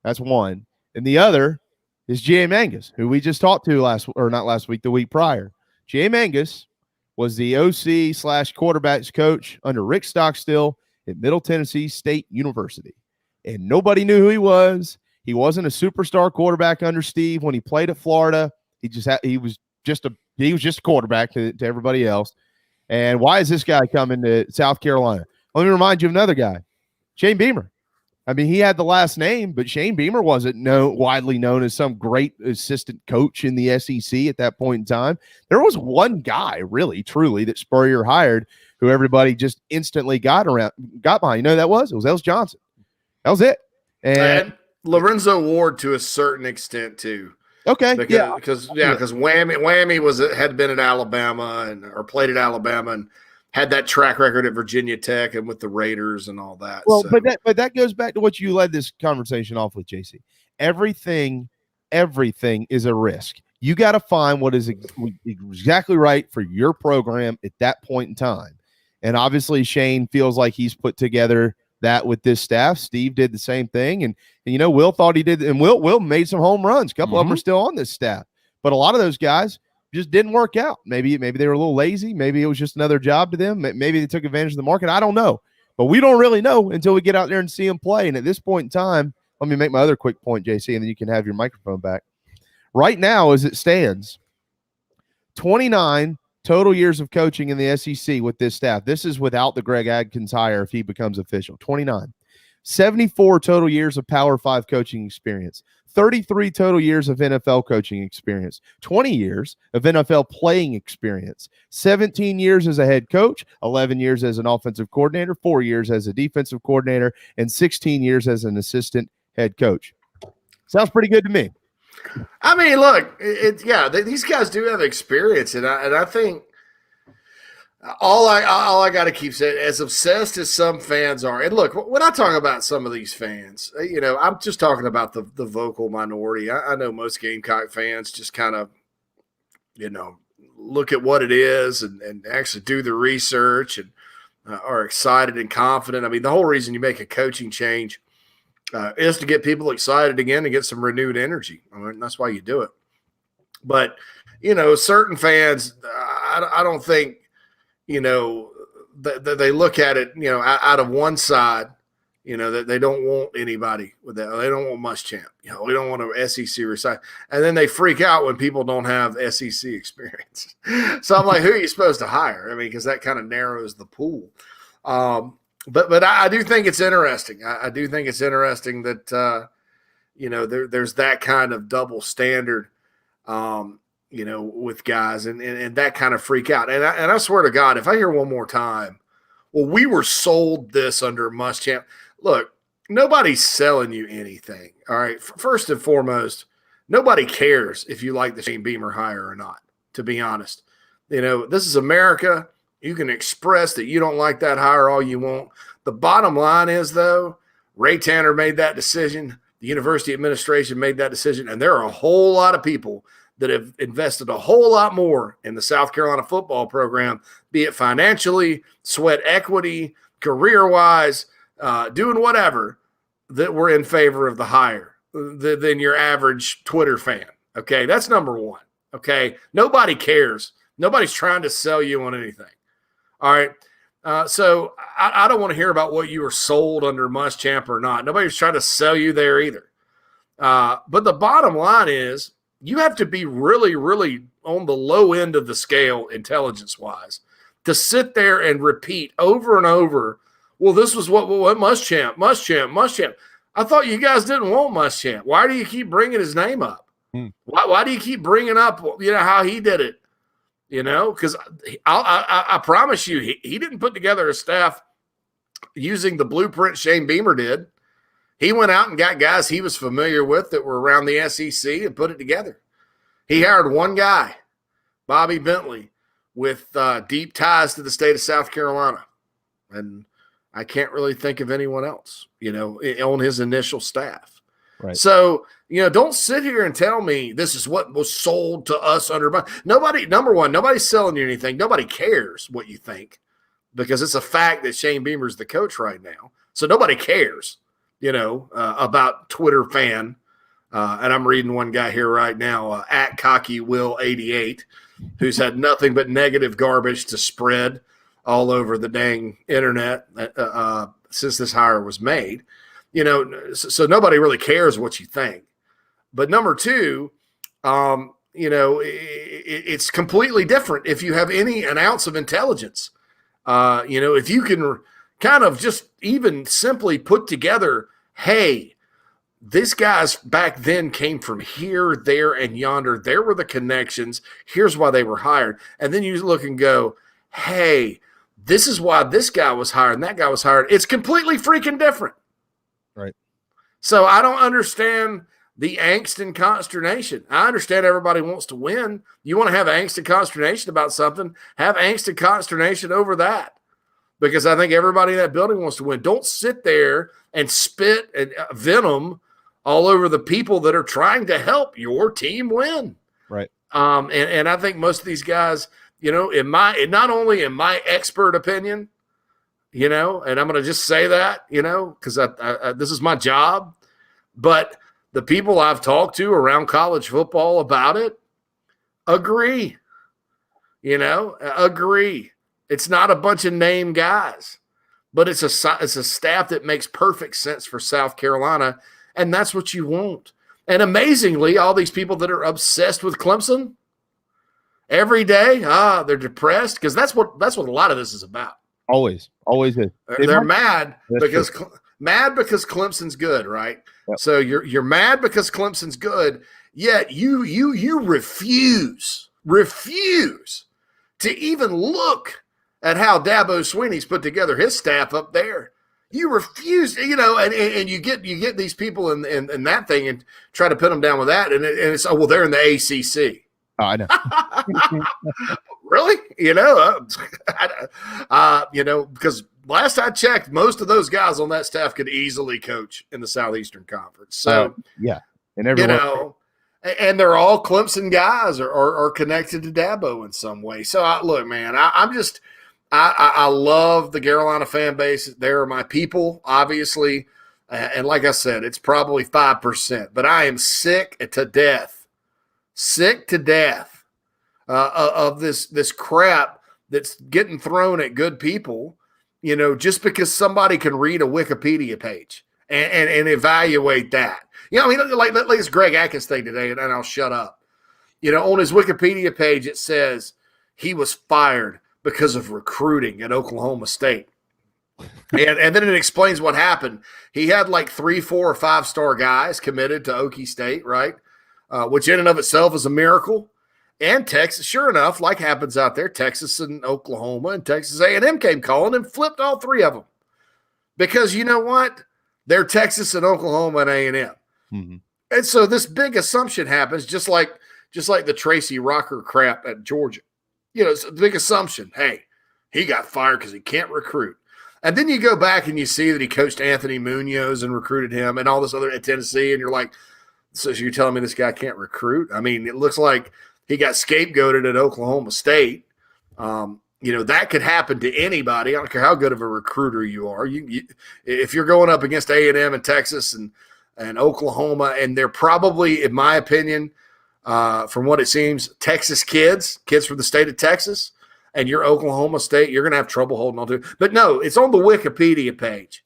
That's one. And the other is J.A. Mangus, who we just talked to the week prior. J.A. Mangus was the OC/quarterbacks coach under Rick Stockstill at Middle Tennessee State University, and nobody knew who he was. He wasn't a superstar quarterback under Steve when he played at Florida. He was just a quarterback to everybody else. And why is this guy coming to South Carolina? Let me remind you of another guy, Shane Beamer. I mean, he had the last name, but Shane Beamer wasn't widely known as some great assistant coach in the SEC at that point in time. There was one guy, really, truly, that Spurrier hired who everybody just instantly got behind. You know who that was? It was Els Johnson. That was it. And Lorenzo Ward to a certain extent, too. Okay. Because Whammy had been at Alabama or played at Alabama, and had that track record at Virginia Tech and with the Raiders and all that. Well, so. but that goes back to what you led this conversation off with, JC. Everything is a risk. You got to find what is exactly right for your program at that point in time. And obviously Shane feels like he's put together that with this staff. Steve did the same thing. And Will thought he did. And Will made some home runs. A couple of them are still on this staff. But a lot of those guys just didn't work out. Maybe they were a little lazy. Maybe it was just another job to them. Maybe they took advantage of the market. I don't know. But we don't really know until we get out there and see them play. And at this point in time, let me make my other quick point, JC, and then you can have your microphone back. Right now, as it stands, 29 total years of coaching in the SEC with this staff. This is without the Greg Adkins hire if he becomes official. 29. 74 total years of Power 5 coaching experience. 33 total years of NFL coaching experience. 20 years of NFL playing experience. 17 years as a head coach. 11 years as an offensive coordinator. 4 years as a defensive coordinator. And 16 years as an assistant head coach. Sounds pretty good to me. I mean, look, these guys do have experience, and I think all I got to keep saying, as obsessed as some fans are, and look, when I talk about some of these fans, I'm just talking about the vocal minority. I know most Gamecock fans just kind of, look at what it is and actually do the research and are excited and confident. I mean, the whole reason you make a coaching change is to get people excited again and get some renewed energy. I mean, that's why you do it. But, certain fans, I don't think, that they look at it, out of one side, that they don't want anybody with that. They don't want Muschamp. We don't want an SEC recite. And then they freak out when people don't have SEC experience. So I'm like, who are you supposed to hire? I mean, because that kind of narrows the pool. But I do think it's interesting. I do think it's interesting that, there's that kind of double standard, with guys and that kind of freak out. And I swear to God, if I hear one more time, well, we were sold this under Muschamp. Look, nobody's selling you anything. All right. First and foremost, nobody cares if you like the Shane Beamer hire or not, to be honest. This is America. You can express that you don't like that hire all you want. The bottom line is, though, Ray Tanner made that decision. The university administration made that decision. And there are a whole lot of people that have invested a whole lot more in the South Carolina football program, be it financially, sweat equity, career-wise, doing whatever, that were in favor of the hire than your average Twitter fan. Okay, that's number one. Okay, nobody cares. Nobody's trying to sell you on anything. All right. So I don't want to hear about what you were sold under Muschamp or not. Nobody's trying to sell you there either. But the bottom line is you have to be really, really on the low end of the scale intelligence-wise to sit there and repeat over and over, well, this was what Muschamp. I thought you guys didn't want Muschamp. Why do you keep bringing his name up? Why do you keep bringing up, how he did it? Because I promise you, he didn't put together a staff using the blueprint Shane Beamer did. He went out and got guys he was familiar with that were around the SEC and put it together. He hired one guy, Bobby Bentley, with deep ties to the state of South Carolina. And I can't really think of anyone else, on his initial staff. Right. So, don't sit here and tell me this is what was sold to us under nobody. Number one, nobody's selling you anything. Nobody cares what you think because it's a fact that Shane Beamer's the coach right now. So nobody cares, about Twitter fan. And I'm reading one guy here right now, at Cocky Will 88, who's had nothing but negative garbage to spread all over the dang internet since this hire was made. So nobody really cares what you think. But number two, it's completely different if you have an ounce of intelligence. If you can kind of just even simply put together, hey, these guys back then came from here, there, and yonder. There were the connections. Here's why they were hired. And then you look and go, hey, this is why this guy was hired and that guy was hired. It's completely freaking different. Right. So I don't understand the angst and consternation. I understand everybody wants to win. You want to have angst and consternation about something, have angst and consternation over that. Because I think everybody in that building wants to win. Don't sit there and spit and venom all over the people that are trying to help your team win. Right. And I think most of these guys, not only in my expert opinion, and I'm going to just say that, because I this is my job, but the people I've talked to around college football about it agree. Agree. It's not a bunch of name guys, but it's a staff that makes perfect sense for South Carolina, and that's what you want. And amazingly, all these people that are obsessed with Clemson every day, they're depressed because that's what a lot of this is about. Always is. They're mad because Clemson's good, right? Yep. So you're mad because Clemson's good, yet you refuse to even look at how Dabo Swinney's put together his staff up there. You refuse, and you get these people in that thing and try to put them down with that, and it's they're in the ACC. Oh, I know. Really? Because last I checked, most of those guys on that staff could easily coach in the Southeastern Conference. So yeah, and everyone, and they're all Clemson guys or connected to Dabo in some way. So look, man, I love the Carolina fan base. They're my people, obviously. And like I said, it's probably 5%. But I am sick to death of this crap that's getting thrown at good people, just because somebody can read a Wikipedia page and evaluate that. Like this Greg Atkins thing today, and I'll shut up. On his Wikipedia page, it says he was fired because of recruiting at Oklahoma State. and then it explains what happened. He had like 3, 4, or 5-star guys committed to Okie State, right? Which in and of itself is a miracle. And Texas, sure enough, like happens out there, Texas and Oklahoma and Texas A&M came calling and flipped all 3 of them. Because you know what? They're Texas and Oklahoma and A&M. Mm-hmm. And so this big assumption happens, just like the Tracy Rocker crap at Georgia. It's a big assumption. Hey, he got fired because he can't recruit. And then you go back and you see that he coached Anthony Munoz and recruited him and all this other at Tennessee, and you're like, so you're telling me this guy can't recruit? I mean, it looks like he got scapegoated at Oklahoma State. That could happen to anybody. I don't care how good of a recruiter you are. If you're going up against A&M and Texas and Oklahoma, and they're probably, in my opinion, from what it seems, Texas kids from the state of Texas, and you're Oklahoma State, you're going to have trouble holding on to it. But no, it's on the Wikipedia page.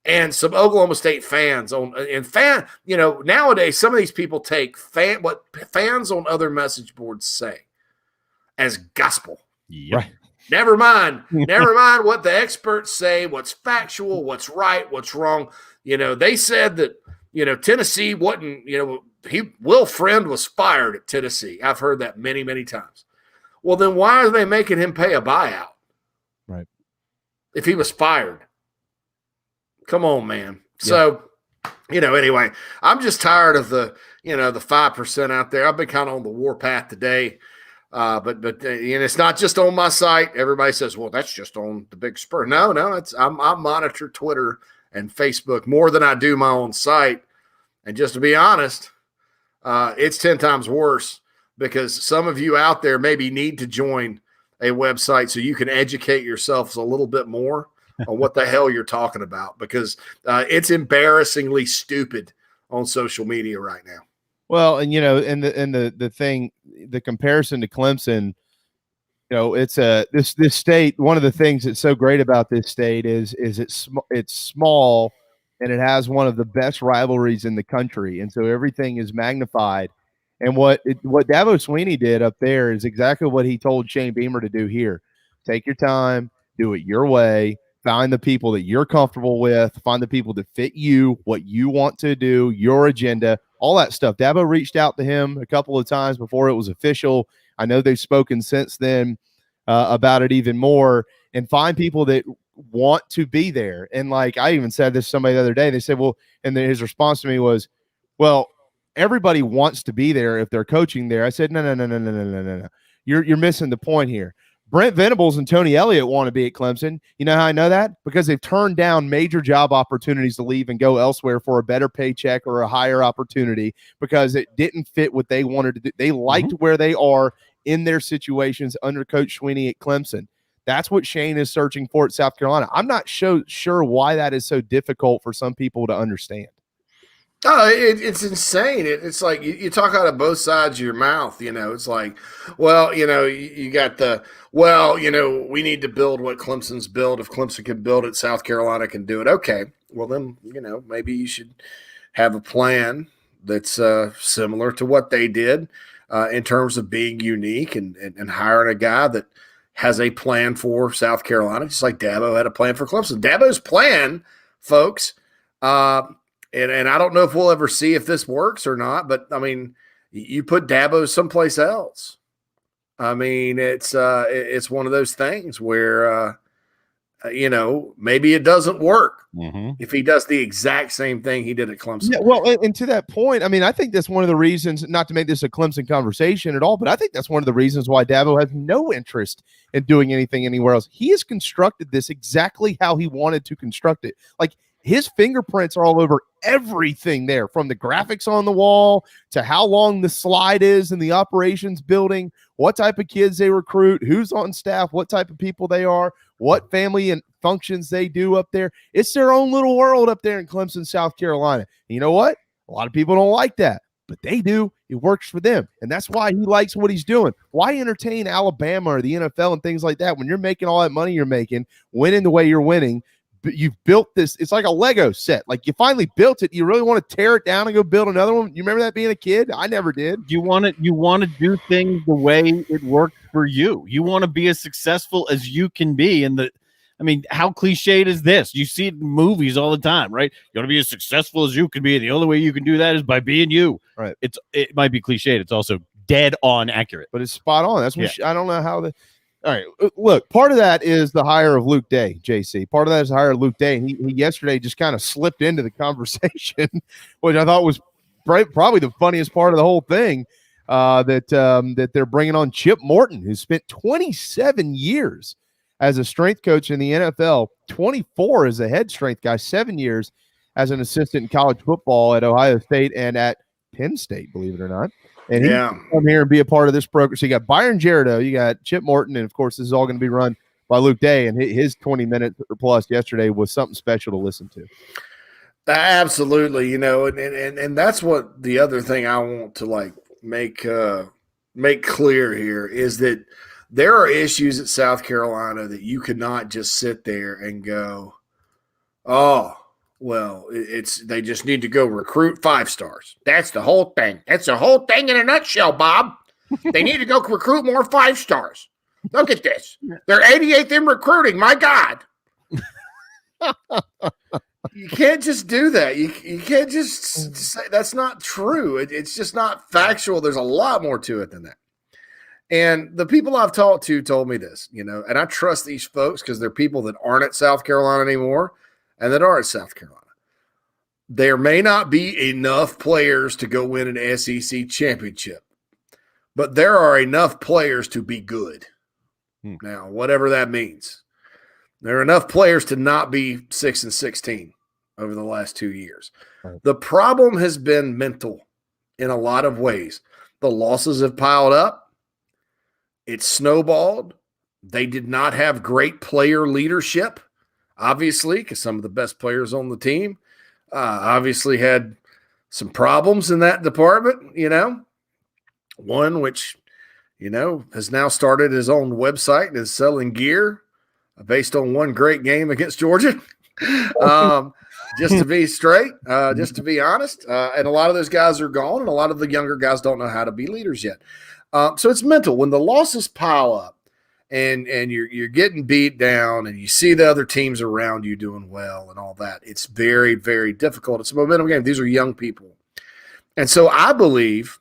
And some Oklahoma State fans nowadays, some of these people take what fans on other message boards say as gospel. Yep. Right. Never mind what the experts say, what's factual, what's right, what's wrong. They said that, Tennessee wasn't, Will Friend was fired at Tennessee. I've heard that many, many times. Well, then why are they making him pay a buyout? Right. If he was fired. Come on, man. Yeah. So, anyway, I'm just tired of the 5% out there. I've been kind of on the warpath today. But it's not just on my site. Everybody says, well, that's just on the Big Spur. No, I monitor Twitter and Facebook more than I do my own site. And just to be honest, it's 10 times worse because some of you out there maybe need to join a website so you can educate yourselves a little bit more on what the hell you're talking about, because it's embarrassingly stupid on social media right now. Well, and the thing, the comparison to Clemson, it's this state. One of the things that's so great about this state is it's small and it has one of the best rivalries in the country, and so everything is magnified. And what Dabo Swinney did up there is exactly what he told Shane Beamer to do here: take your time, do it your way. Find the people that you're comfortable with. Find the people that fit you, what you want to do, your agenda, all that stuff. Dabo reached out to him a couple of times before it was official. I know they've spoken since then about it even more. And find people that want to be there. And like I even said this to somebody the other day. They said, well, and then his response to me was, well, everybody wants to be there if they're coaching there. I said, no. You're missing the point here. Brent Venables and Tony Elliott want to be at Clemson. You know how I know that? Because they've turned down major job opportunities to leave and go elsewhere for a better paycheck or a higher opportunity because it didn't fit what they wanted to do. They liked where they are in their situations under Coach Sweeney at Clemson. That's what Shane is searching for at South Carolina. I'm not sure why that is so difficult for some people to understand. Oh, it's insane. It's like you talk out of both sides of your mouth. It's like, well, you got we need to build what Clemson's built. If Clemson can build it, South Carolina can do it. Okay, well then, maybe you should have a plan that's similar to what they did in terms of being unique and hiring a guy that has a plan for South Carolina, just like Dabo had a plan for Clemson. Dabo's plan, folks, and I don't know if we'll ever see if this works or not, but I mean, you put Dabo someplace else. I mean, it's one of those things where, maybe it doesn't work if he does the exact same thing he did at Clemson. Yeah, well, and to that point, I mean, I think that's one of the reasons, not to make this a Clemson conversation at all, but I think that's one of the reasons why Dabo has no interest in doing anything anywhere else. He has constructed this exactly how he wanted to construct it. Like, his fingerprints are all over everything there, from the graphics on the wall to how long the slide is in the operations building, what type of kids they recruit, who's on staff, what type of people they are, what family and functions they do up there. It's their own little world up there in Clemson, South Carolina. And you know what? A lot of people don't like that, but they do. It works for them. And that's why he likes what he's doing. Why entertain Alabama or the NFL and things like that when you're making all that money you're making, winning the way you're winning? But you've built this. It's like a Lego set. Like, you finally built it. You really want to tear it down and go build another one? You remember that being a kid? I never did. You want to do things the way it worked for you. You want to be as successful as you can be. How cliched is this? You see it in movies all the time, right? You want to be as successful as you can be. The only way you can do that is by being you. Right. It might be cliched. It's also dead on accurate. But it's spot on. That's what I don't know how the. All right, look, part of that is the hire of Luke Day, JC. Part of that is the hire of Luke Day. He yesterday just kind of slipped into the conversation, which I thought was probably the funniest part of the whole thing, that they're bringing on Chip Morton, who spent 27 years as a strength coach in the NFL, 24 as a head strength guy, 7 years as an assistant in college football at Ohio State and at Penn State, believe it or not. And he can come here and be a part of this program. So you got Byron Gerardo, you got Chip Morton, and of course, this is all going to be run by Luke Day. And his 20 minutes or plus yesterday was something special to listen to. Absolutely, and that's what the other thing I want to make clear here is that there are issues at South Carolina that you cannot just sit there and go, oh, well, they just need to go recruit 5 stars. That's the whole thing. That's the whole thing in a nutshell, Bob. They need to go recruit more 5 stars. Look at this. They're 88th in recruiting. My God. You can't just do that. You can't just say that's not true. It's just not factual. There's a lot more to it than that. And the people I've talked to told me this, and I trust these folks because they're people that aren't at South Carolina anymore and that are at South Carolina. There may not be enough players to go win an SEC championship, but there are enough players to be good. Now, whatever that means. There are enough players to not be 6-16 over the last 2 years. Right. The problem has been mental in a lot of ways. The losses have piled up. It's snowballed. They did not have great player leadership, obviously, because some of the best players on the team obviously had some problems in that department, One which, has now started his own website and is selling gear based on one great game against Georgia. Just to be straight, just to be honest. And a lot of those guys are gone, and a lot of the younger guys don't know how to be leaders yet. So it's mental. When the losses pile up and you're getting beat down and you see the other teams around you doing well and all that, it's very, very difficult. It's a momentum game. These are young people. And so I believe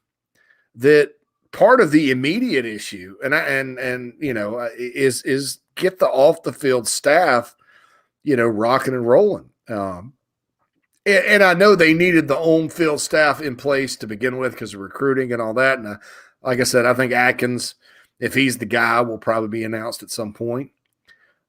that part of the immediate issue is get the off the field staff, rocking and rolling. And I know they needed the on-field staff in place to begin with because of recruiting and all that. And like I said, I think Atkins, if he's the guy, will probably be announced at some point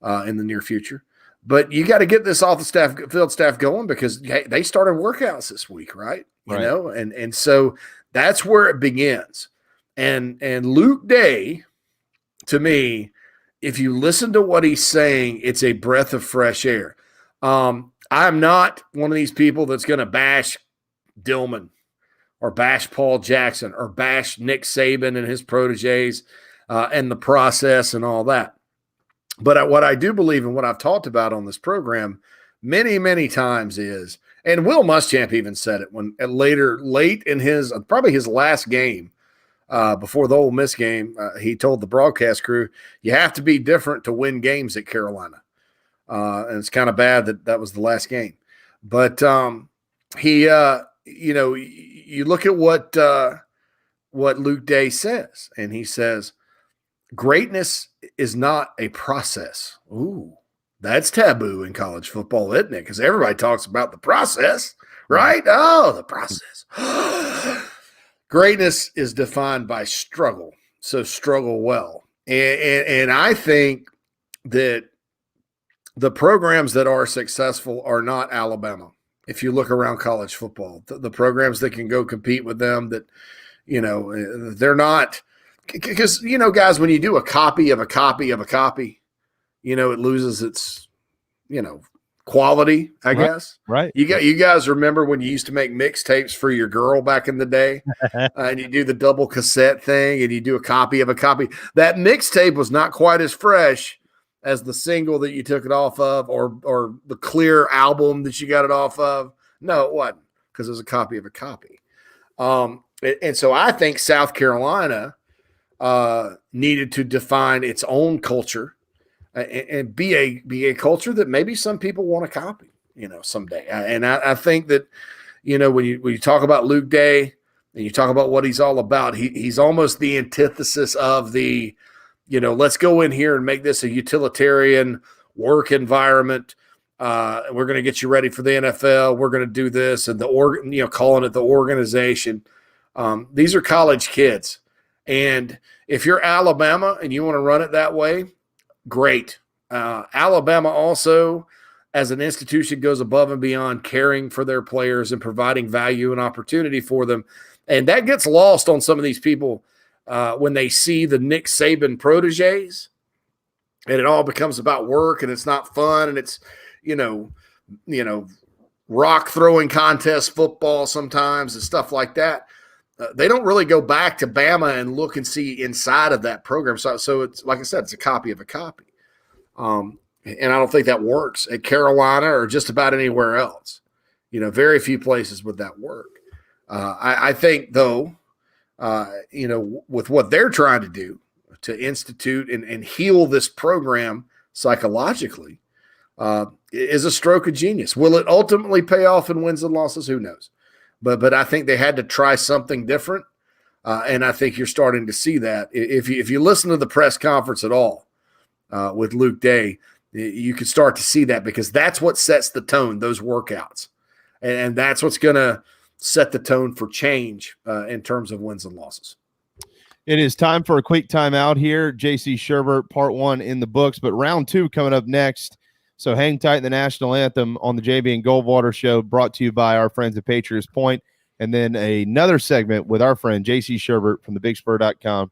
in the near future. But you got to get this off the field staff going because they started workouts this week, right? You know, and so that's where it begins. And Luke Day, to me, if you listen to what he's saying, it's a breath of fresh air. I'm not one of these people that's going to bash Dillman or bash Paul Jackson or bash Nick Saban and his proteges and the process and all that. But what I do believe and what I've talked about on this program many, many times is, and Will Muschamp even said it when late in his probably his last game before the Ole Miss game, he told the broadcast crew, you have to be different to win games at Carolina. And it's kind of bad that was the last game. But you look at what Luke Day says, and he says, greatness is not a process. Ooh, that's taboo in college football, isn't it? Because everybody talks about the process, right? Oh, the process. Greatness is defined by struggle. So struggle well. And I think that the programs that are successful are not Alabama. If you look around college football, the programs that can go compete with them, that, they're not, because, guys, when you do a copy of a copy of a copy, it loses its, quality, I guess. Right. You guys remember when you used to make mixtapes for your girl back in the day and you do the double cassette thing and you do a copy of a copy. That mixtape was not quite as fresh as the single that you took it off of or the clear album that you got it off of. No, it wasn't, because it was a copy of a copy. And so I think South Carolina needed to define its own culture and be a culture that maybe some people want to copy, someday. And I think that, when you talk about Luke Day and you talk about what he's all about, he's almost the antithesis of the, let's go in here and make this a utilitarian work environment. We're going to get you ready for the NFL. We're going to do this, and calling it the organization. These are college kids. And if you're Alabama and you want to run it that way, great. Alabama also, as an institution, goes above and beyond caring for their players and providing value and opportunity for them. And that gets lost on some of these people when they see the Nick Saban proteges, and it all becomes about work and it's not fun. And it's, rock throwing contest football sometimes and stuff like that. They don't really go back to Bama and look and see inside of that program. So it's, like I said, it's a copy of a copy. And I don't think that works at Carolina or just about anywhere else. Very few places would that work. I think, though, with what they're trying to do to institute and heal this program psychologically is a stroke of genius. Will it ultimately pay off in wins and losses? Who knows? But I think they had to try something different, and I think you're starting to see that. If you listen to the press conference at all with Luke Day, you can start to see that, because that's what sets the tone, those workouts, and that's what's going to set the tone for change in terms of wins and losses. It is time for a quick timeout here. JC Shurburtt, part 1 in the books, but round 2 coming up next. So hang tight. The national anthem on the JB and Goldwater show, brought to you by our friends at Patriots Point. And then another segment with our friend JC Shurburtt from the BigSpur.com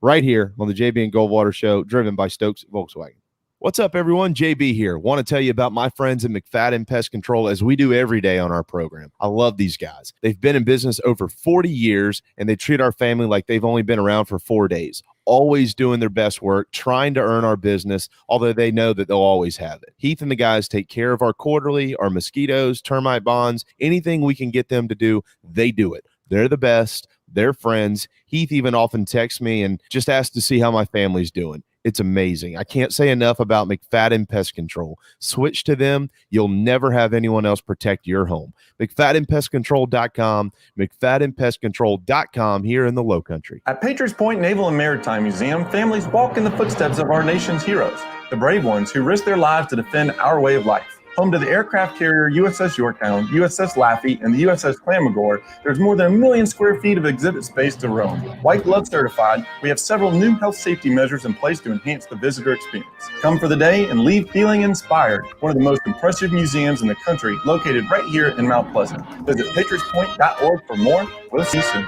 right here on the JB and Goldwater show, driven by Stokes Volkswagen. What's up, everyone? JB here. Want to tell you about my friends at McFadden Pest Control, as we do every day on our program. I love these guys. They've been in business over 40 years, and they treat our family like they've only been around for 4 days. Always doing their best work, trying to earn our business, although they know that they'll always have it. Heath and the guys take care of our quarterly, our mosquitoes, termite bonds, anything we can get them to do, they do it. They're the best. They're friends. Heath even often texts me and just asks to see how my family's doing. It's amazing. I can't say enough about McFadden Pest Control. Switch to them. You'll never have anyone else protect your home. McFaddenPestControl.com, McFaddenPestControl.com here in the Low Country. At Patriots Point Naval and Maritime Museum, families walk in the footsteps of our nation's heroes, the brave ones who risk their lives to defend our way of life. Home to the aircraft carrier USS Yorktown, USS Laffey, and the USS Clamagore, there's more than 1 million square feet of exhibit space to roam. White Glove certified, we have several new health safety measures in place to enhance the visitor experience. Come for the day and leave feeling inspired. One of the most impressive museums in the country, located right here in Mount Pleasant. Visit patriotspoint.org for more. We'll see you soon.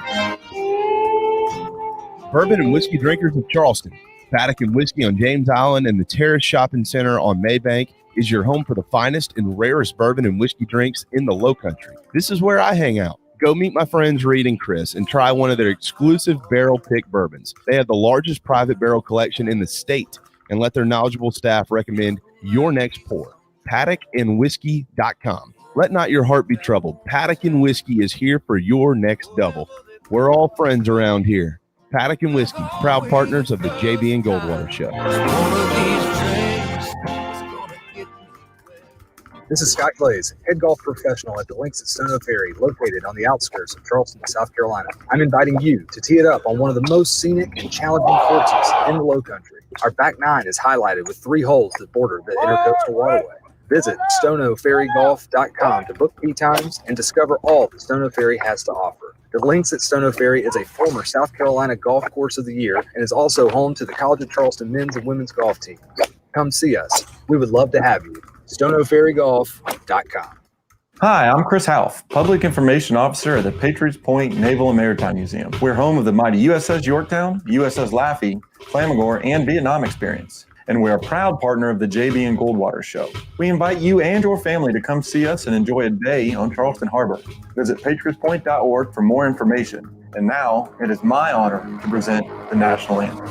Bourbon and whiskey drinkers of Charleston. Paddock and Whiskey on James Island and the Terrace Shopping Center on Maybank is your home for the finest and rarest bourbon and whiskey drinks in the Low Country. This is where I hang out. Go meet my friends Reed and Chris and try one of their exclusive barrel pick bourbons. They have the largest private barrel collection in the state, and let their knowledgeable staff recommend your next pour. PaddockandWhiskey.com. Let not your heart be troubled. Paddock and Whiskey is here for your next double. We're all friends around here. Paddock and Whiskey, proud partners of the JB and Goldwater Show. This is Scott Glaze, head golf professional at the Links at Stono Ferry, located on the outskirts of Charleston, South Carolina. I'm inviting you to tee it up on one of the most scenic and challenging courses in the Low Country. Our back nine is highlighted with 3 holes that border the Intercoastal Waterway. Visit stonoferrygolf.com to book tee times and discover all that Stono Ferry has to offer. The Links at Stono Ferry is a former South Carolina Golf Course of the Year and is also home to the College of Charleston men's and women's golf team. Come see us. We would love to have you. stonoferrygolf.com. Hi, I'm Chris Half, Public Information Officer at the Patriots Point Naval and Maritime Museum. We're home of the mighty USS Yorktown, USS Laffey, Clamagore, and Vietnam experience. And we're a proud partner of the JB and Goldwater Show. We invite you and your family to come see us and enjoy a day on Charleston Harbor. Visit patriotspoint.org for more information. And now, it is my honor to present the National Anthem.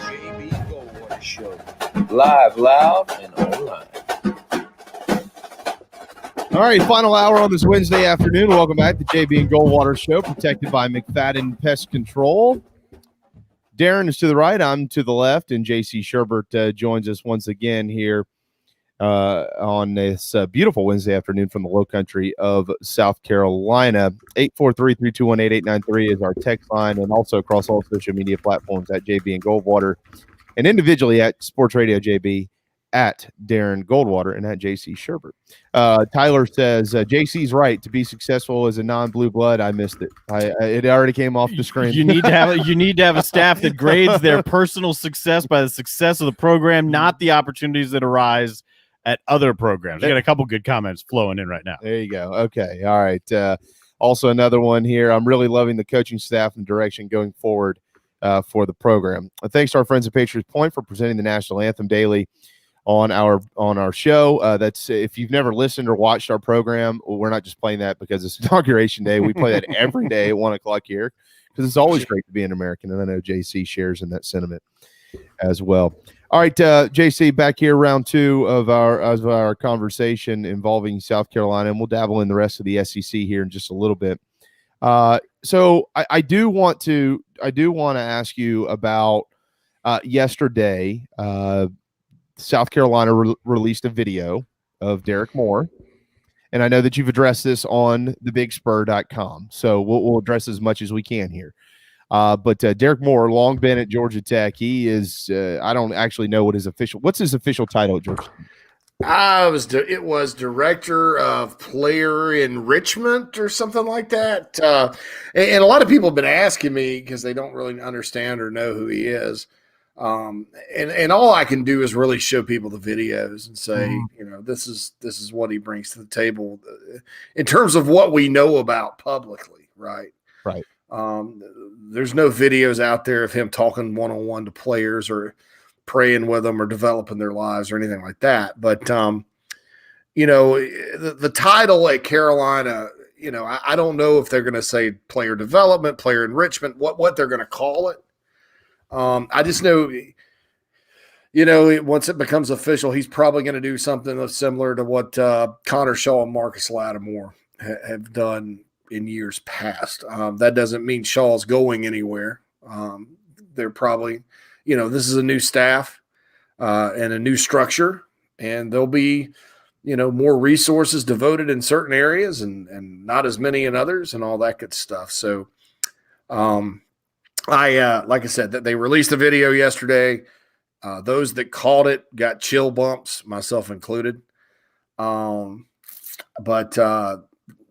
JB Goldwater Show. Live, loud, and online. All right, final hour on this Wednesday afternoon. Welcome back to JB and Goldwater Show, protected by McFadden Pest Control. Darren is to the right, I'm to the left, and JC Shurburtt joins us once again here on this beautiful Wednesday afternoon from the Low Country of South Carolina. 843-321-8893 is our text line, and also across all social media platforms at JB and Goldwater, and individually at Sports Radio JB, at Darren Goldwater, and at JC Shurburtt. Tyler says, JC's right. To be successful as a non-blue blood, I missed it. It already came off the screen. You need to have a staff that grades their personal success by the success of the program, not the opportunities that arise at other programs. You got a couple good comments flowing in right now. There you go. Okay. All right. Also another one here. I'm really loving the coaching staff and direction going forward for the program. Thanks to our friends at Patriots Point for presenting the National Anthem daily on our show. That's if you've never listened or watched our program, we're not just playing that because it's Inauguration Day. We play that every day at 1:00 here because it's always great to be an American, and I know JC shares in that sentiment as well. All right, JC, back here, round 2 of our conversation involving South Carolina, and we'll dabble in the rest of the SEC here in just a little bit. So I do want to ask you about yesterday. South Carolina released a video of Derek Moore, and I know that you've addressed this on the BigSpur.com, so we'll address as much as we can here. But Derek Moore, long been at Georgia Tech. He is. I don't actually know what's his official title at Georgia. It was director of player enrichment or something like that. And a lot of people have been asking me because they don't really understand or know who he is. And all I can do is really show people the videos and say, this is what he brings to the table in terms of what we know about publicly. Right. Right. There's no videos out there of him talking one-on-one to players or praying with them or developing their lives or anything like that. But, the title at Carolina, I don't know if they're going to say player development, player enrichment, what they're going to call it. I just know, once it becomes official, he's probably going to do something similar to what Connor Shaw and Marcus Lattimore have done in years past. That doesn't mean Shaw's going anywhere. They're probably – this is a new staff and a new structure, and there'll be, more resources devoted in certain areas and not as many in others and all that good stuff. So, like I said, that they released the video yesterday. Those that caught it got chill bumps, myself included. But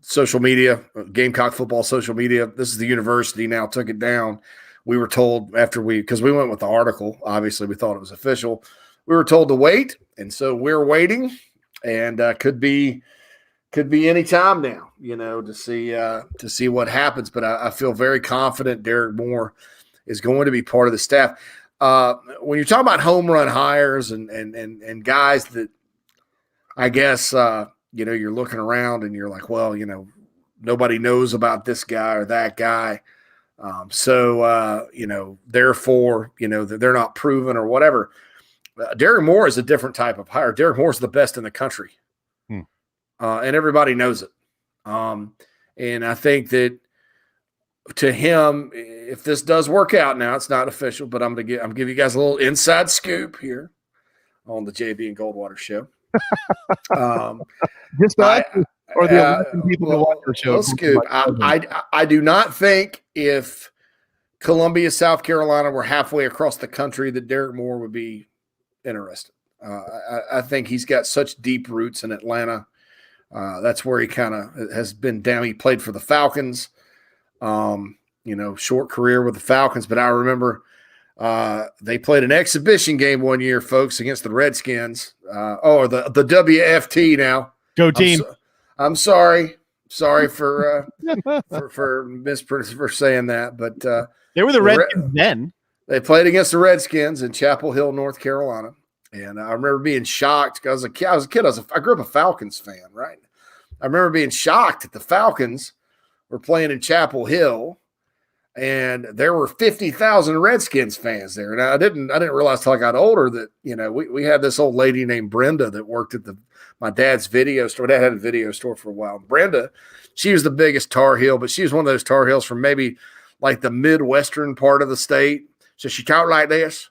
social media, Gamecock football social media, this is the university now took it down. We were told because we went with the article, obviously we thought it was official. We were told to wait, and so we're waiting, and could be any time now, to see what happens. But I feel very confident Derek Moore is going to be part of the staff. When you're talking about home run hires and guys that I guess you're looking around and you're like, well, nobody knows about this guy or that guy. Therefore, they're not proven or whatever. Derek Moore is a different type of hire. Derek Moore is the best in the country. And everybody knows it. And I think that to him, if this does work out now, it's not official, but I'm give you guys a little inside scoop here on the JB and Goldwater show. Just or the 11 people who watch our show. Scoop. I do not think if Columbia, South Carolina were halfway across the country that Derek Moore would be interested. I think he's got such deep roots in Atlanta. That's where he kind of has been down. He played for the Falcons, short career with the Falcons. But I remember they played an exhibition game one year, folks, against the Redskins. Or the WFT now. Go team. I'm sorry. Sorry for saying that, but they were the Redskins then. They played against the Redskins in Chapel Hill, North Carolina, and I remember being shocked because I was a kid. I grew up a Falcons fan, right? I remember being shocked that the Falcons were playing in Chapel Hill, and there were 50,000 Redskins fans there. And I didn't realize till I got older that we had this old lady named Brenda that worked at my dad's video store. Dad had a video store for a while. Brenda, she was the biggest Tar Heel, but she was one of those Tar Heels from maybe like the Midwestern part of the state. So she talked like this,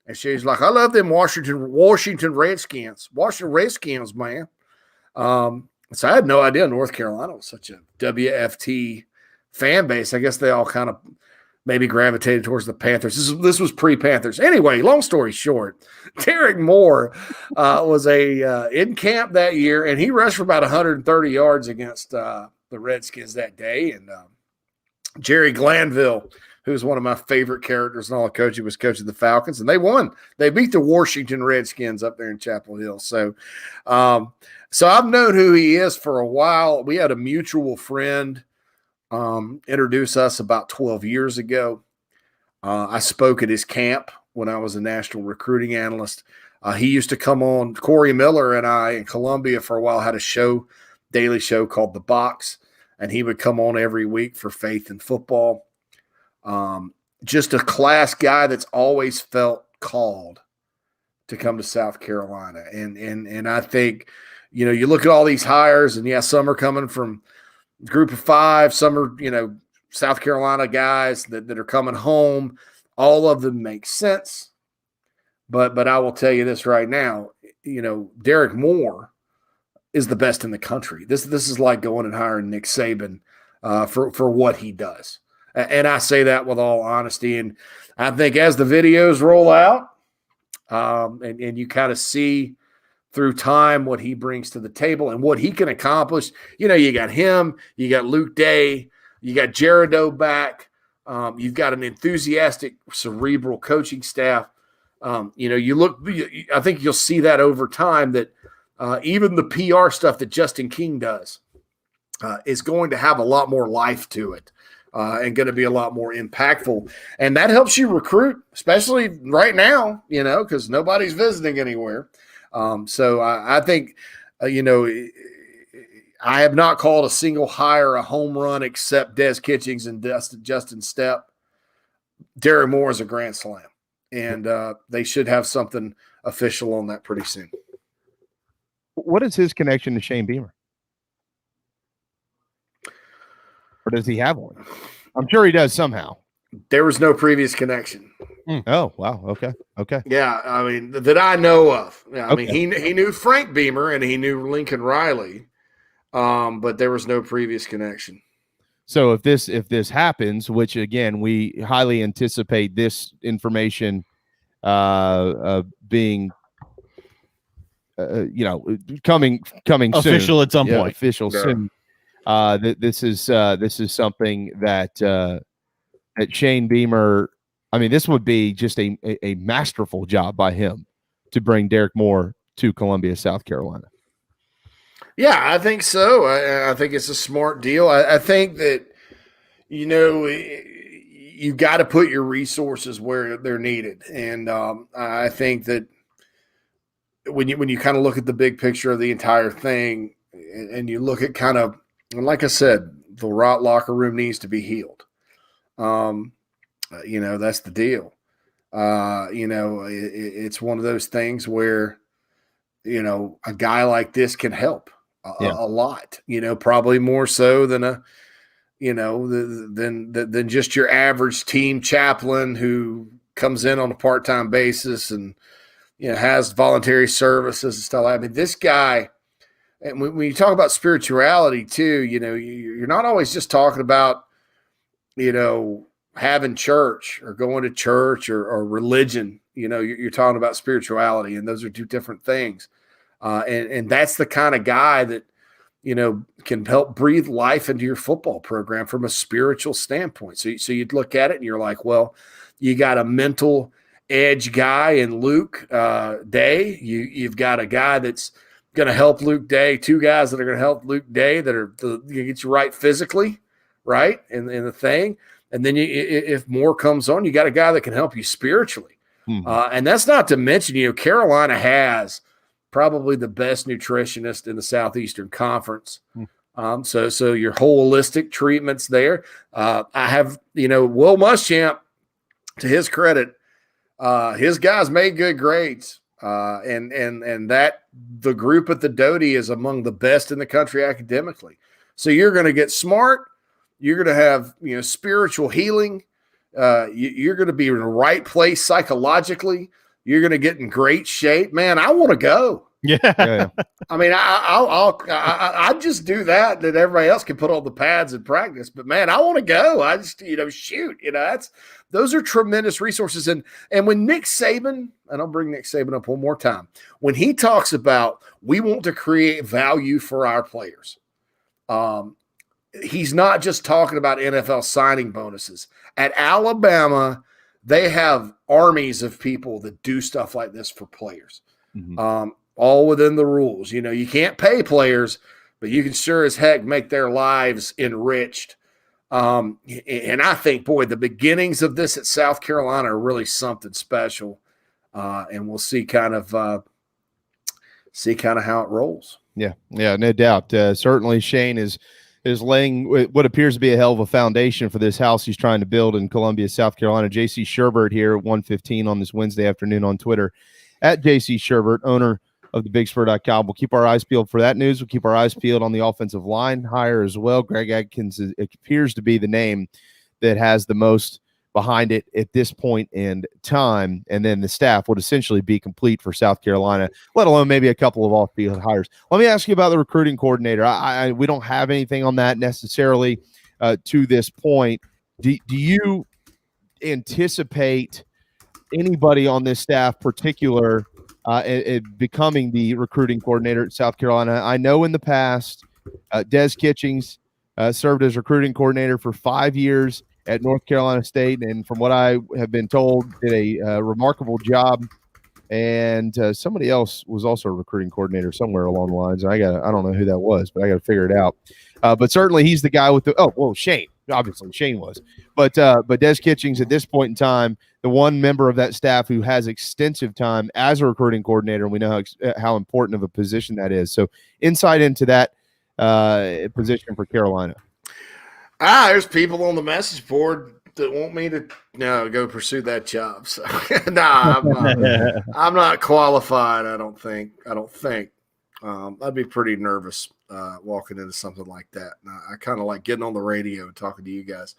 and she's like, "I love them Washington Redskins. Washington Redskins, man." So I had no idea North Carolina was such a WFT fan base. I guess they all kind of maybe gravitated towards the Panthers. This was pre-Panthers. Anyway, long story short, Derek Moore was in camp that year, and he rushed for about 130 yards against the Redskins that day. And Jerry Glanville, who's one of my favorite characters in all of coaching, was coaching the Falcons, and they won. They beat the Washington Redskins up there in Chapel Hill. So I've known who he is for a while. We had a mutual friend introduce us about 12 years ago. I spoke at his camp when I was a national recruiting analyst. He used to come on. Corey Miller and I in Columbia for a while had a daily show called The Box, and he would come on every week for Faith in Football. Just a class guy that's always felt called to come to South Carolina. And I think, you look at all these hires, and some are coming from Group of Five, some are, South Carolina guys that are coming home. All of them make sense. But I will tell you this right now, Derek Moore is the best in the country. This is like going and hiring Nick Saban for what he does. And I say that with all honesty. And I think as the videos roll out, and you kind of see through time what he brings to the table and what he can accomplish. You got him, you got Luke Day, you got Jerido back. You've got an enthusiastic, cerebral coaching staff. I think you'll see that over time that even the PR stuff that Justin King does is going to have a lot more life to it. And going to be a lot more impactful. And that helps you recruit, especially right now, because nobody's visiting anywhere. So I think, I have not called a single hire a home run except Des Kitchings and Justin Stepp. Derek Moore is a grand slam. And they should have something official on that pretty soon. What is his connection to Shane Beamer? Or does he have one? I'm sure he does somehow. There was no previous connection. Oh, wow. Okay. Yeah, I mean, that I know of. Yeah, I mean, he knew Frank Beamer and he knew Lincoln Riley, but there was no previous connection. So if this happens, which again we highly anticipate this information being coming official soon. at some point. Official soon. This is something that Shane Beamer. I mean, this would be just a masterful job by him to bring Derek Moore to Columbia, South Carolina. Yeah, I think so. I think it's a smart deal. I think that you got to put your resources where they're needed, and I think that when you kind of look at the big picture of the entire thing, and you look at kind of. And like I said, the rot locker room needs to be healed. That's the deal. It's one of those things where, a guy like this can help a lot, probably more so than than just your average team chaplain who comes in on a part-time basis and, has voluntary services and stuff. I mean, this guy, and when you talk about spirituality too, you're not always just talking about, having church or going to church or religion. You're talking about spirituality, and those are two different things. And that's the kind of guy that, can help breathe life into your football program from a spiritual standpoint. So you'd look at it and you're like, well, you got a mental edge guy in Luke Day. You've got a guy that's going to help Luke Day, two guys that are going to help Luke Day that are get you right physically, right, in the thing. And then if more comes on, you got a guy that can help you spiritually. And that's not to mention, Carolina has probably the best nutritionist in the Southeastern Conference. So your holistic treatments there. I have, Will Muschamp, to his credit, his guys made good grades. And that the group at the Doty is among the best in the country academically. So you're going to get smart. You're going to have, spiritual healing. You're going to be in the right place psychologically. You're going to get in great shape, man. I want to go. Yeah. I mean, I just do that. That everybody else can put on the pads and practice. But man, I want to go. I just, shoot. Those are tremendous resources. And when Nick Saban, and I'll bring Nick Saban up one more time, when he talks about we want to create value for our players, he's not just talking about NFL signing bonuses. At Alabama, they have armies of people that do stuff like this for players. All within the rules. You can't pay players, but you can sure as heck make their lives enriched. And I think, boy, the beginnings of this at South Carolina are really something special. And we'll see kind of how it rolls. Yeah, no doubt. Certainly Shane is laying what appears to be a hell of a foundation for this house he's trying to build in Columbia, South Carolina. JC Shurburtt here at 1:15 on this Wednesday afternoon on Twitter at JC Shurburtt, owner of the BigSpur.com. We'll keep our eyes peeled for that news. We'll keep our eyes peeled on the offensive line hire as well. Greg Adkins appears to be the name that has the most behind it at this point in time. And then the staff would essentially be complete for South Carolina, let alone maybe a couple of off-field hires. Let me ask you about the recruiting coordinator. We don't have anything on that necessarily to this point. Do you anticipate anybody on this staff particular becoming the recruiting coordinator at South Carolina? I know in the past, Des Kitchings served as recruiting coordinator for 5 years at North Carolina State, and from what I have been told, did a remarkable job. And somebody else was also a recruiting coordinator somewhere along the lines. I don't know who that was, but I got to figure it out. But certainly he's the guy with the Shane. Obviously Shane was, but Des Kitchings at this point in time, the one member of that staff who has extensive time as a recruiting coordinator, and we know how important of a position that is. So insight into that position for Carolina. There's people on the message board that want me to go pursue that job. So I'm not qualified. I don't think. I'd be pretty nervous walking into something like that. I kind of like getting on the radio and talking to you guys.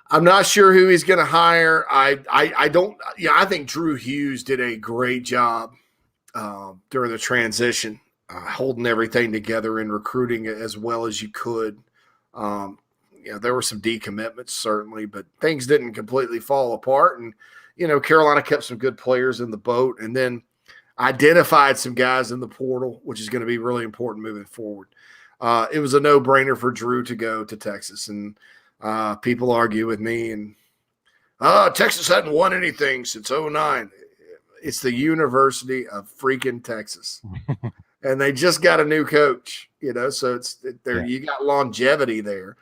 I'm not sure who he's going to hire. I don't. Yeah, I think Drew Hughes did a great job during the transition, holding everything together and recruiting as well as you could. There were some decommitments certainly, but things didn't completely fall apart. And Carolina kept some good players in the boat, and then identified some guys in the portal, which is going to be really important moving forward. It was a no-brainer for Drew to go to Texas, and people argue with me, and Texas hadn't won anything since 2009. It's the University of freaking Texas, and they just got a new coach. So you got longevity there,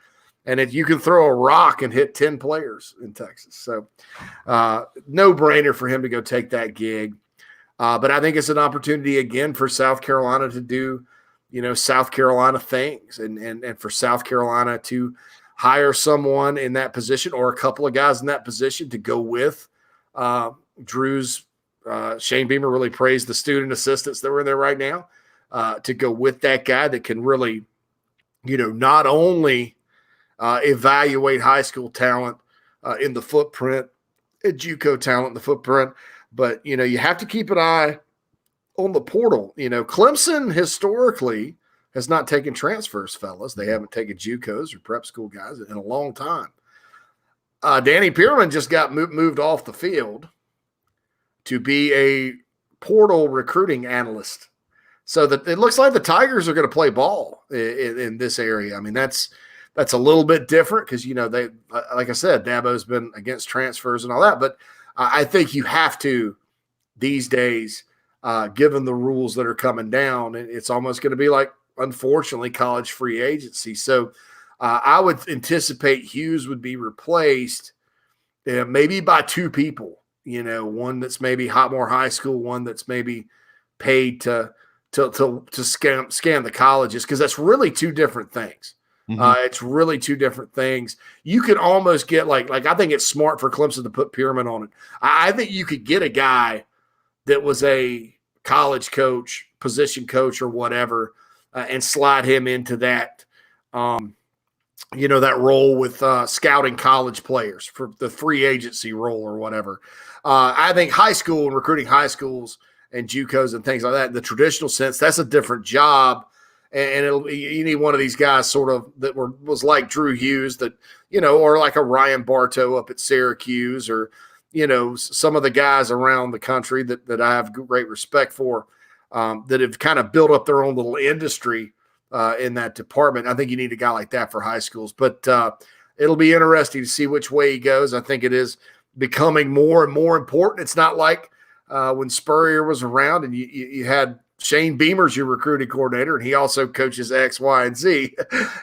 and if you can throw a rock and hit 10 players in Texas, so no-brainer for him to go take that gig. But I think it's an opportunity again for South Carolina to do, South Carolina things, and for South Carolina to hire someone in that position or a couple of guys in that position to go with Drew's. Shane Beamer really praised the student assistants that were in there right now to go with that guy that can really, not only evaluate high school talent in the footprint, JUCO talent in the footprint, but, you have to keep an eye on the portal. Clemson historically has not taken transfers, fellas. They haven't taken JUCOs or prep school guys in a long time. Danny Pearman just got moved off the field to be a portal recruiting analyst. So that it looks like the Tigers are going to play ball in this area. I mean, that's a little bit different because, they, like I said, Dabo's been against transfers and all that, but I think you have to these days, given the rules that are coming down, it's almost going to be like, unfortunately, college free agency. So I would anticipate Hughes would be replaced maybe by two people, one that's maybe more high school, one that's maybe paid to scan the colleges, because that's really two different things. Mm-hmm. It's really two different things. You could almost get like I think it's smart for Clemson to put Pearman on it. I think you could get a guy that was a college coach, position coach, or whatever, and slide him into that, that role with scouting college players for the free agency role or whatever. I think high school and recruiting high schools and JUCOs and things like that, in the traditional sense, that's a different job. And you need one of these guys sort of that was like Drew Hughes, that, or like a Ryan Bartow up at Syracuse, or, some of the guys around the country that I have great respect for, that have kind of built up their own little industry in that department. I think you need a guy like that for high schools, but it'll be interesting to see which way he goes. I think it is becoming more and more important. It's not like when Spurrier was around and you had Shane Beamer's your recruiting coordinator, and he also coaches X, Y, and Z.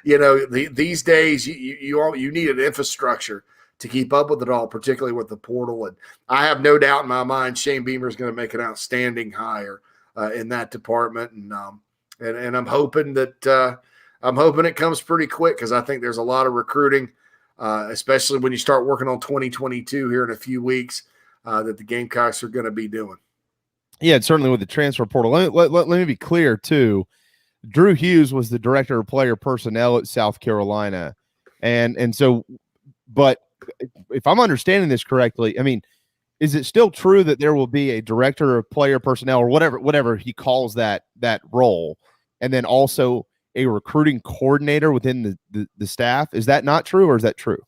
These days you need an infrastructure to keep up with it all, particularly with the portal. And I have no doubt in my mind Shane Beamer is going to make an outstanding hire in that department. And I'm hoping that it comes pretty quick, because I think there's a lot of recruiting, especially when you start working on 2022 here in a few weeks, that the Gamecocks are going to be doing. Yeah, certainly with the transfer portal. Let me be clear, too. Drew Hughes was the director of player personnel at South Carolina. And so, but if I'm understanding this correctly, I mean, is it still true that there will be a director of player personnel, or whatever he calls that role, and then also a recruiting coordinator within the staff? Is that not true, or is that true?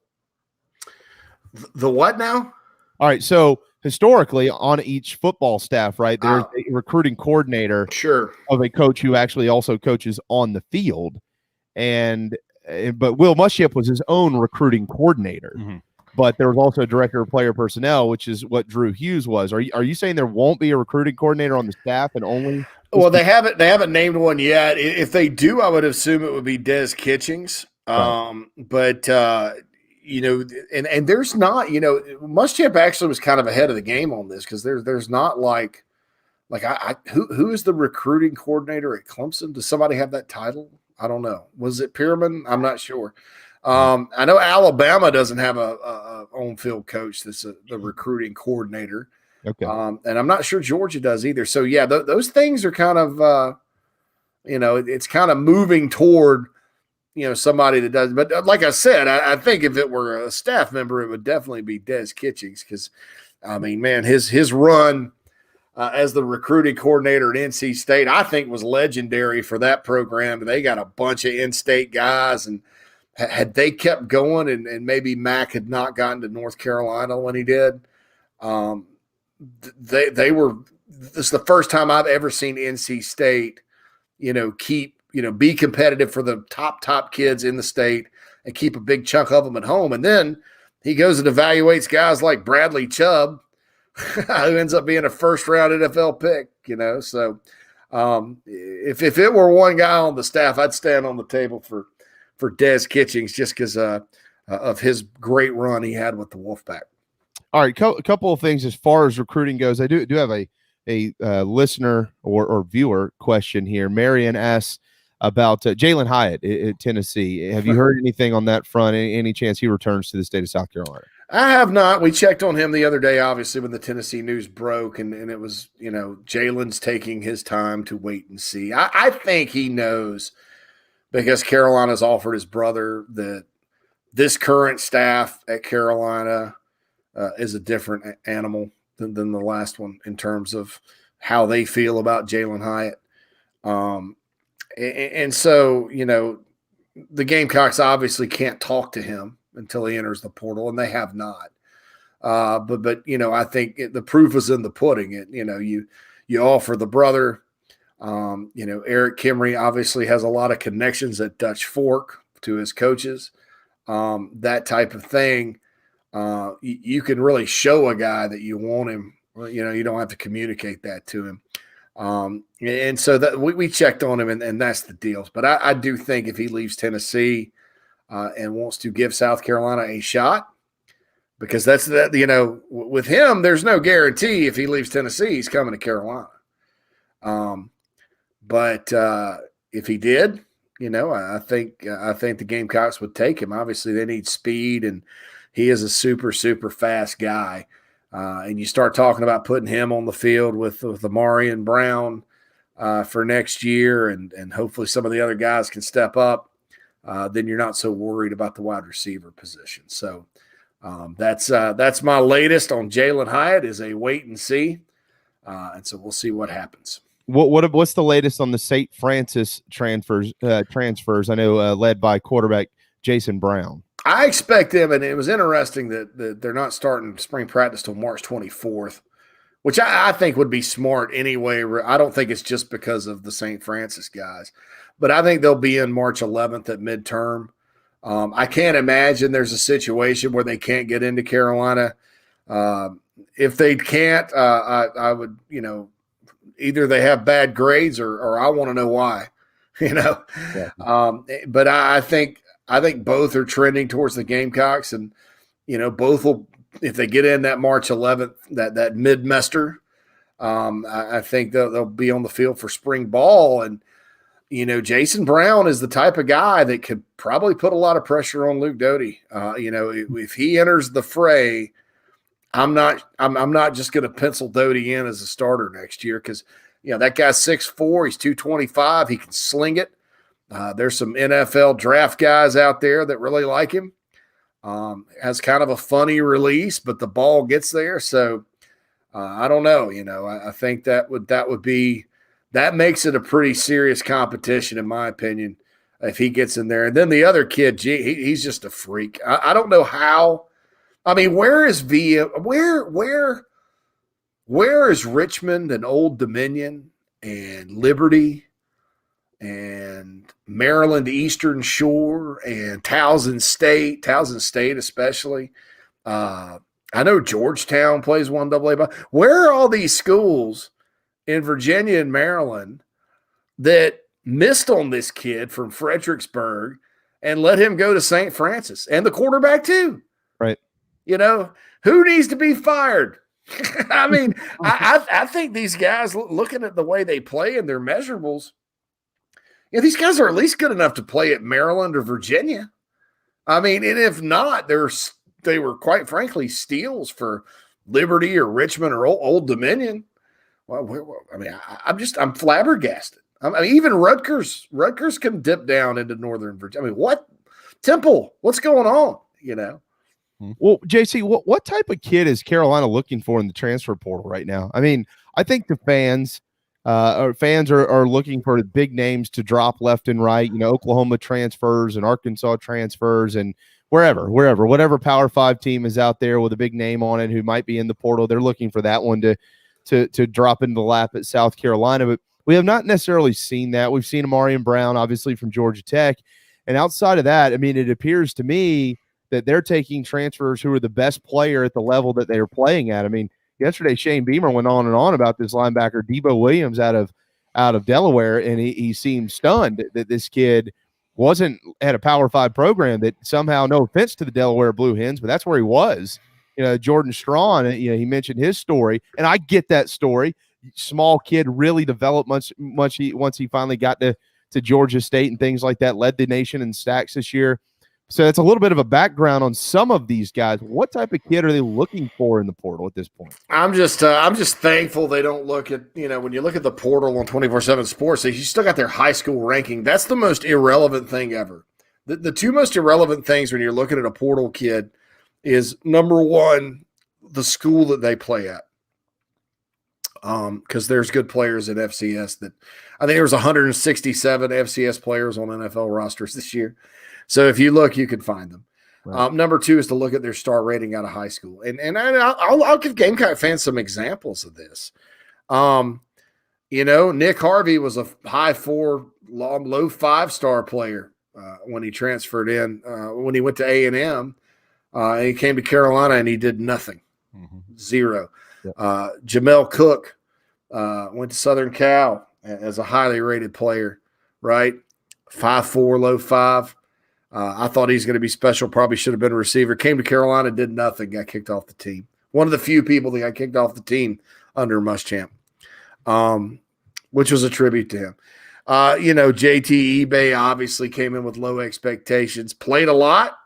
The what now? All right. So historically, on each football staff, right, there's a recruiting coordinator of a coach who actually also coaches on the field. But Will Muschamp was his own recruiting coordinator. Mm-hmm. But there was also a director of player personnel, which is what Drew Hughes was. Are you saying there won't be a recruiting coordinator on the staff and only? Well, they haven't named one yet. If they do, I would assume it would be Des Kitchings. Right. But and there's not, Muschamp actually was kind of ahead of the game on this because there's not who is the recruiting coordinator at Clemson? Does somebody have that title? I don't know. Was it Pierman? I'm not sure. I know Alabama doesn't have a on-field coach that's the recruiting coordinator. Okay. And I'm not sure Georgia does either. So, yeah, those things are kind of, it's kind of moving toward, somebody that does. But like I said, I think if it were a staff member, it would definitely be Des Kitchings because, I mean, man, his run as the recruiting coordinator at NC State, I think was legendary for that program. They got a bunch of in-state guys, and had they kept going and maybe Mac had not gotten to North Carolina when he did, they were – this is the first time I've ever seen NC State, be competitive for the top kids in the state and keep a big chunk of them at home. And then he goes and evaluates guys like Bradley Chubb, who ends up being a first-round NFL pick, So if it were one guy on the staff, I'd stand on the table for Des Kitchings just because of his great run he had with the Wolfpack. All right, a couple of things as far as recruiting goes. I do have a listener or viewer question here. Marion asks about Jalen Hyatt at Tennessee. Have you heard anything on that front? Any chance he returns to the state of South Carolina? I have not. We checked on him the other day, obviously, when the Tennessee news broke, and it was, Jalen's taking his time to wait and see. I think he knows because Carolina's offered his brother that this current staff at Carolina is a different animal than the last one in terms of how they feel about Jalen Hyatt. And so, the Gamecocks obviously can't talk to him until he enters the portal, and they have not. But I think the proof is in the pudding. You offer the brother. Eric Kimry obviously has a lot of connections at Dutch Fork to his coaches. That type of thing. You can really show a guy that you want him. You don't have to communicate that to him. And so that we checked on him, and that's the deal. But I do think if he leaves Tennessee and wants to give South Carolina a shot, because that's that, with him, there's no guarantee if he leaves Tennessee, he's coming to Carolina. But if he did, I think the Gamecocks would take him. Obviously, they need speed, and he is a super, super fast guy. And you start talking about putting him on the field with Amari and Brown for next year, and hopefully some of the other guys can step up. Then you're not so worried about the wide receiver position. So that's my latest on Jalen Hyatt is a wait and see. And so we'll see what happens. What's the latest on the St. Francis transfers? I know led by quarterback Jason Brown. I expect them, and it was interesting that they're not starting spring practice till March 24th, which I think would be smart anyway. I don't think it's just because of the St. Francis guys, but I think they'll be in March 11th at midterm. I can't imagine there's a situation where they can't get into Carolina. If they can't, I would, either they have bad grades or I want to know why, Yeah. But I think both are trending towards the Gamecocks, and both will, if they get in that March 11th, that mid-mester, I think they'll be on the field for spring ball. And Jason Brown is the type of guy that could probably put a lot of pressure on Luke Doty. If he enters the fray, I'm not just going to pencil Doty in as a starter next year because that guy's 6'4", he's 225, he can sling it. There's some NFL draft guys out there that really like him. Has kind of a funny release, but the ball gets there. So I don't know. I think that makes it a pretty serious competition, in my opinion, if he gets in there. And then the other kid, he's just a freak. I don't know how I mean, where is where is Richmond and Old Dominion and Liberty and Maryland Eastern Shore and Towson State especially? I know Georgetown plays 1AA. Where are all these schools in Virginia and Maryland that missed on this kid from Fredericksburg and let him go to St. Francis, and the quarterback too? Right. You know, who needs to be fired? I mean, I think these guys, looking at the way they play and their measurables, these guys are at least good enough to play at Maryland or Virginia. I mean, and if not, they were quite frankly steals for Liberty or Richmond or Old Dominion. Well, I mean, I'm flabbergasted. I mean, even Rutgers can dip down into Northern Virginia. I mean, what Temple? What's going on? You know. Well, JC, what type of kid is Carolina looking for in the transfer portal right now? I mean, I think the fans are looking for big names to drop left and right. You know, Oklahoma transfers and Arkansas transfers and whatever Power 5 team is out there with a big name on it who might be in the portal. They're looking for that one to drop into the lap at South Carolina. But we have not necessarily seen that. We've seen Amarian Brown, obviously, from Georgia Tech. And outside of that, I mean, it appears to me that they're taking transfers who are the best player at the level that they are playing at. I mean, yesterday Shane Beamer went on and on about this linebacker Debo Williams out of Delaware, and he seemed stunned that this kid wasn't at a Power 5 program, that somehow, no offense to the Delaware Blue Hens, but that's where he was. You know, Jordan Strawn, he mentioned his story, and I get that story. Small kid, really developed once he finally got to Georgia State and things like that, led the nation in sacks this year. So it's a little bit of a background on some of these guys. What type of kid are they looking for in the portal at this point? I'm just thankful they don't look at, when you look at the portal on 24/7 Sports, you still got their high school ranking. That's the most irrelevant thing ever. The two most irrelevant things when you're looking at a portal kid is, number one, the school that they play at. Because there's good players at FCS that I think there was 167 FCS players on NFL rosters this year. So if you look, you can find them. Right. Number two is to look at their star rating out of high school. And I'll give Gamecock fans some examples of this. Nick Harvey was a high 4, low 5-star player when he transferred in, when he went to A&M. And he came to Carolina and he did nothing. Mm-hmm. 0. Yep. Jamel Cook went to Southern Cal as a highly rated player, right? 5'4", low 5. I thought he's going to be special. Probably should have been a receiver. Came to Carolina, did nothing. Got kicked off the team. One of the few people that got kicked off the team under Muschamp, which was a tribute to him. JT eBay obviously came in with low expectations. Played a lot.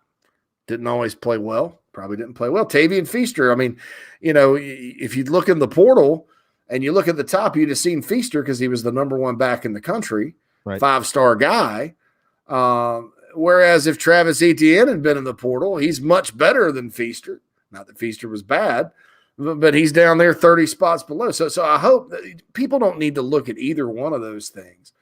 Didn't always play well. Probably didn't play well. Tavian Feaster, I mean, if you look in the portal and you look at the top, you'd have seen Feaster because he was the number 1 back in the country, right. 5-star guy. Whereas if Travis Etienne had been in the portal, he's much better than Feaster. Not that Feaster was bad, but he's down there 30 spots below. So I hope that people don't need to look at either one of those things.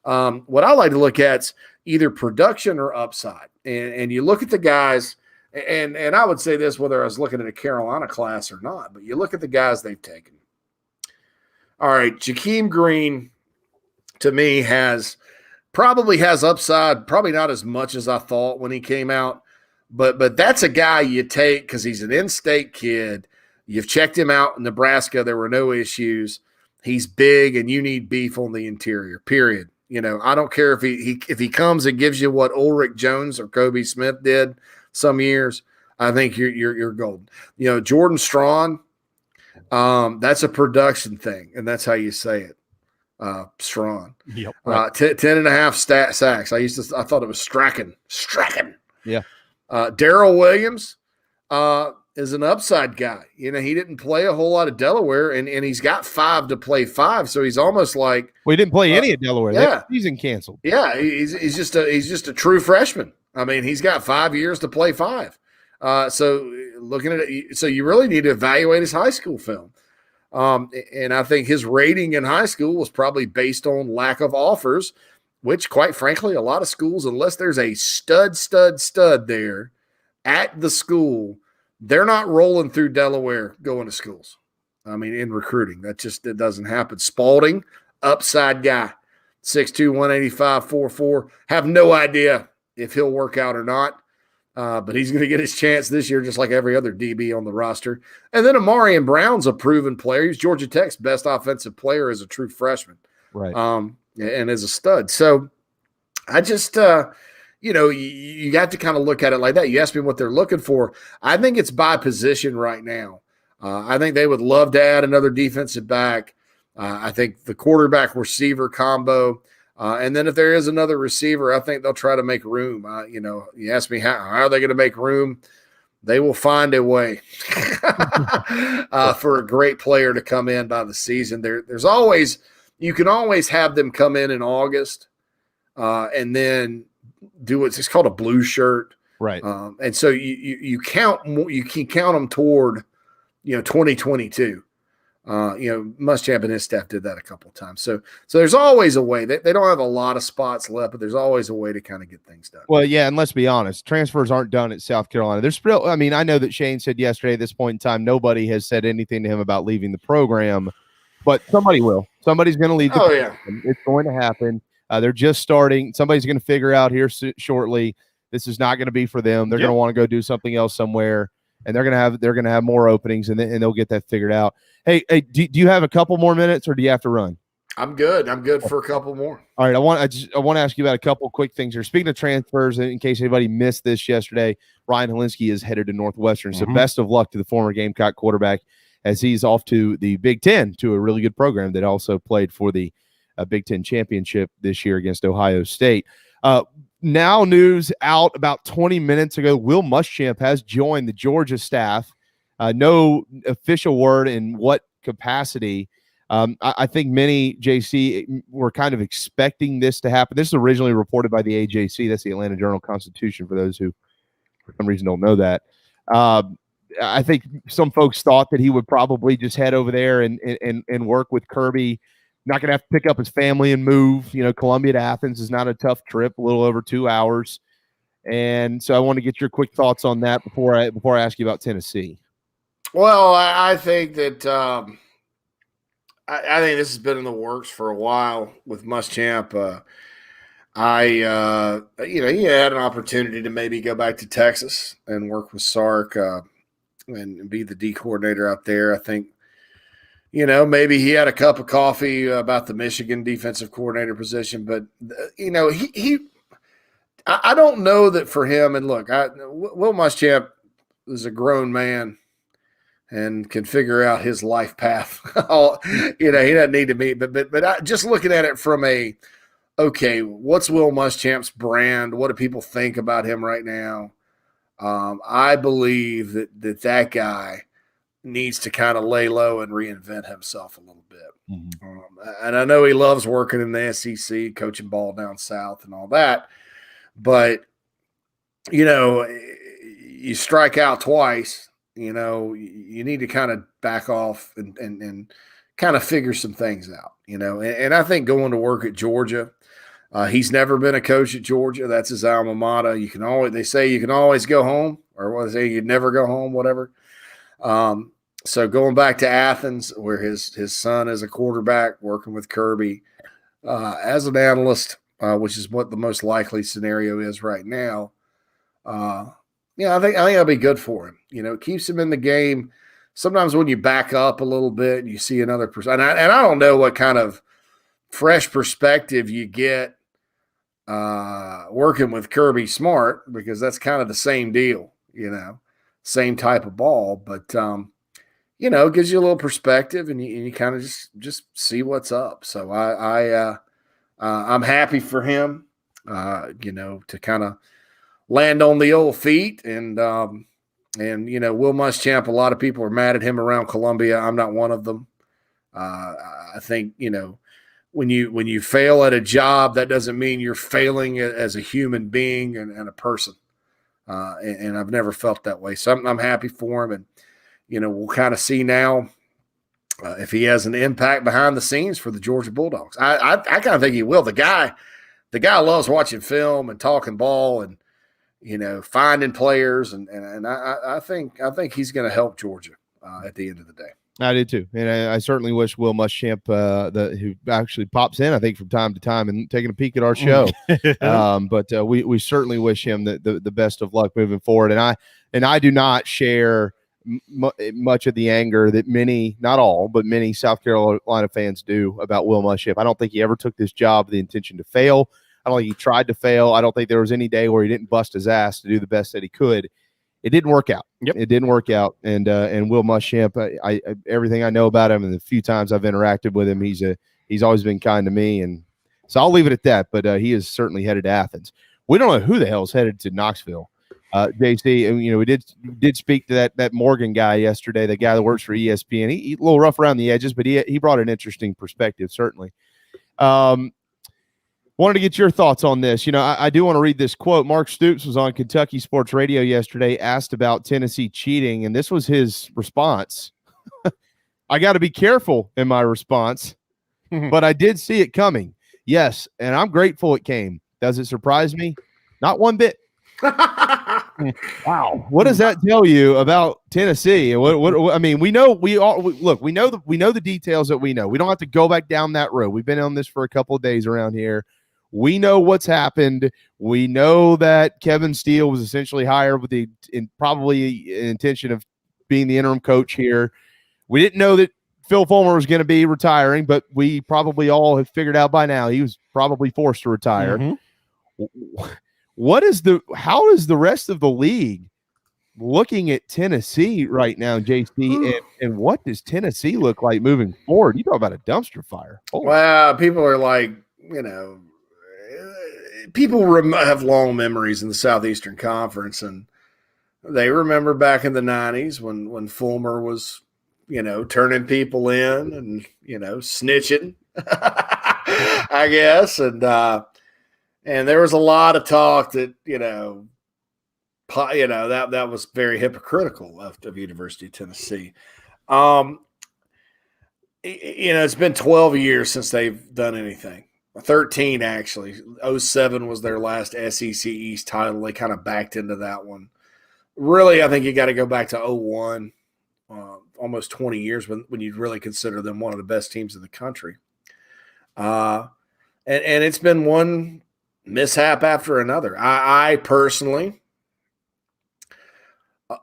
What I like to look at is either production or upside. And you look at the guys, and I would say this whether I was looking at a Carolina class or not, but you look at the guys they've taken. All right, Jakeem Green, to me, probably has upside, probably not as much as I thought when he came out, but that's a guy you take because he's an in-state kid. You've checked him out in Nebraska. There were no issues. He's big, and you need beef on the interior, period. I don't care if he comes and gives you what Ulrich Jones or Kobe Smith did some years. I think you're golden. Jordan Strawn, that's a production thing, and that's how you say it. Strawn. Yep. Right. 10.5 sacks. I thought it was Strachan. Yeah. Darrell Williams is an upside guy. He didn't play a whole lot of Delaware, and he's got 5 to play 5, so he's almost like he didn't play any at Delaware. Yeah, season canceled. Yeah, he's just a true freshman. I mean, he's got 5 years to play 5. So looking at it, so you really need to evaluate his high school film. And I think his rating in high school was probably based on lack of offers, which, quite frankly, a lot of schools, unless there's a stud there at the school they're not rolling through Delaware going to schools. I mean, in recruiting, it doesn't happen. Spalding, upside guy, 6'2", 185, 4'4". Have no idea if he'll work out or not, but he's going to get his chance this year, just like every other DB on the roster. And then Amarian Brown's a proven player. He's Georgia Tech's best offensive player as a true freshman, right? And as a stud. So I just, you got to kind of look at it like that. You asked me what they're looking for. I think it's by position right now. I think they would love to add another defensive back. I think the quarterback receiver combo. And then if there is another receiver, I think they'll try to make room. You ask me how are they going to make room? They will find a way for a great player to come in by the season. You can always have them come in August and then do it's called a blue shirt. Right. And so you can count them toward, 2022. Muschamp and his staff did that a couple of times. So there's always a way. They don't have a lot of spots left, but there's always a way to kind of get things done. Well, yeah, and let's be honest, transfers aren't done at South Carolina. There's still, I mean, I know that Shane said yesterday at this point in time, nobody has said anything to him about leaving the program, but somebody will. Somebody's going to leave the program. Yeah. It's going to happen. They're just starting. Somebody's going to figure out here shortly this is not going to be for them. They're going to want to go do something else somewhere, and they're going to have more openings, and they'll get that figured out. Hey, do you have a couple more minutes, or do you have to run? I'm good. I'm good for a couple more. All right. I want to ask you about a couple quick things here. Speaking of transfers, in case anybody missed this yesterday, Ryan Helinski is headed to Northwestern. So best of luck to the former Gamecock quarterback as he's off to the Big Ten, to a really good program that also played for the Big Ten championship this year against Ohio State. Now news out about 20 minutes ago, Will Muschamp has joined the Georgia staff. No official word in what capacity. I think many, JC, were kind of expecting this to happen. This is originally reported by the AJC. That's the Atlanta Journal-Constitution, for those who for some reason don't know that. I think some folks thought that he would probably just head over there and work with Kirby. Not going to have to pick up his family and move. Columbia to Athens is not a tough trip, a little over 2 hours. And so I want to get your quick thoughts on that before I ask you about Tennessee. Well, I think that I think this has been in the works for a while with Muschamp. He had an opportunity to maybe go back to Texas and work with Sark and be the D coordinator out there. I think, maybe he had a cup of coffee about the Michigan defensive coordinator position, but I don't know that for him. And look, Will Muschamp is a grown man and can figure out his life path. He doesn't need to meet, but just looking at it from what's Will Muschamp's brand? What do people think about him right now? I believe that guy needs to kind of lay low and reinvent himself a little bit. And I know he loves working in the SEC, coaching ball down south and all that, but you strike out twice. You need to kind of back off and kind of figure some things out, and I think going to work at Georgia, he's never been a coach at Georgia. That's his alma mater. They say you can always go home, or what they say, you'd never go home, whatever. So going back to Athens, where his son is a quarterback, working with Kirby as an analyst, which is what the most likely scenario is right now. I think that'll be good for him. It keeps him in the game. Sometimes when you back up a little bit and you see another person, and I don't know what kind of fresh perspective you get working with Kirby Smart, because that's kind of the same deal, same type of ball, but it gives you a little perspective, and you kind of just see what's up. So I'm happy for him, to kind of land on the old feet. And Will Muschamp, a lot of people are mad at him around Columbia. I'm not one of them. I think, when you fail at a job, that doesn't mean you're failing as a human being and a person. And I've never felt that way. So I'm happy for him. And, we'll kind of see now if he has an impact behind the scenes for the Georgia Bulldogs. I kind of think he will. The guy loves watching film and talking ball, and finding players, and I think he's going to help Georgia at the end of the day. I did too, and I certainly wish Will Muschamp, who actually pops in, I think, from time to time and taking a peek at our show. But we certainly wish him the best of luck moving forward. And I do not share much of the anger that many, not all, but many South Carolina fans do about Will Muschamp. I don't think he ever took this job with the intention to fail. I don't think he tried to fail. I don't think there was any day where he didn't bust his ass to do the best that he could. It didn't work out. Yep. It didn't work out. And Will Muschamp, I everything I know about him and the few times I've interacted with him, he's always been kind to me. And so I'll leave it at that. But he is certainly headed to Athens. We don't know who the hell is headed to Knoxville. JC, and we did speak to that Morgan guy yesterday, the guy that works for ESPN. He a little rough around the edges, but he brought an interesting perspective, certainly. Wanted to get your thoughts on this. I do want to read this quote. Mark Stoops was on Kentucky Sports Radio yesterday, asked about Tennessee cheating, and this was his response. I got to be careful in my response, but I did see it coming. Yes, and I'm grateful it came. Does it surprise me? Not one bit. Wow. What does that tell you about Tennessee? What I mean, we know the details that we know. We don't have to go back down that road. We've been on this for a couple of days around here. We know what's happened. We know that Kevin Steele was essentially hired with probably an intention of being the interim coach here. We didn't know that Phil Fulmer was going to be retiring, but we probably all have figured out by now he was probably forced to retire. Mm-hmm. How is the rest of the league looking at Tennessee right now, JC? And what does Tennessee look like moving forward? You talk about a dumpster fire. Well, people are like, people have long memories in the Southeastern Conference, and they remember back in the 90s when Fulmer was, turning people in and, snitching, I guess. And there was a lot of talk that, that was very hypocritical of University of Tennessee. It's been 12 years since they've done anything. 13, actually. 07 was their last SEC East title. They kind of backed into that one. Really, I think you got to go back to 01, almost 20 years when you really consider them one of the best teams in the country. And it's been one mishap after another. I personally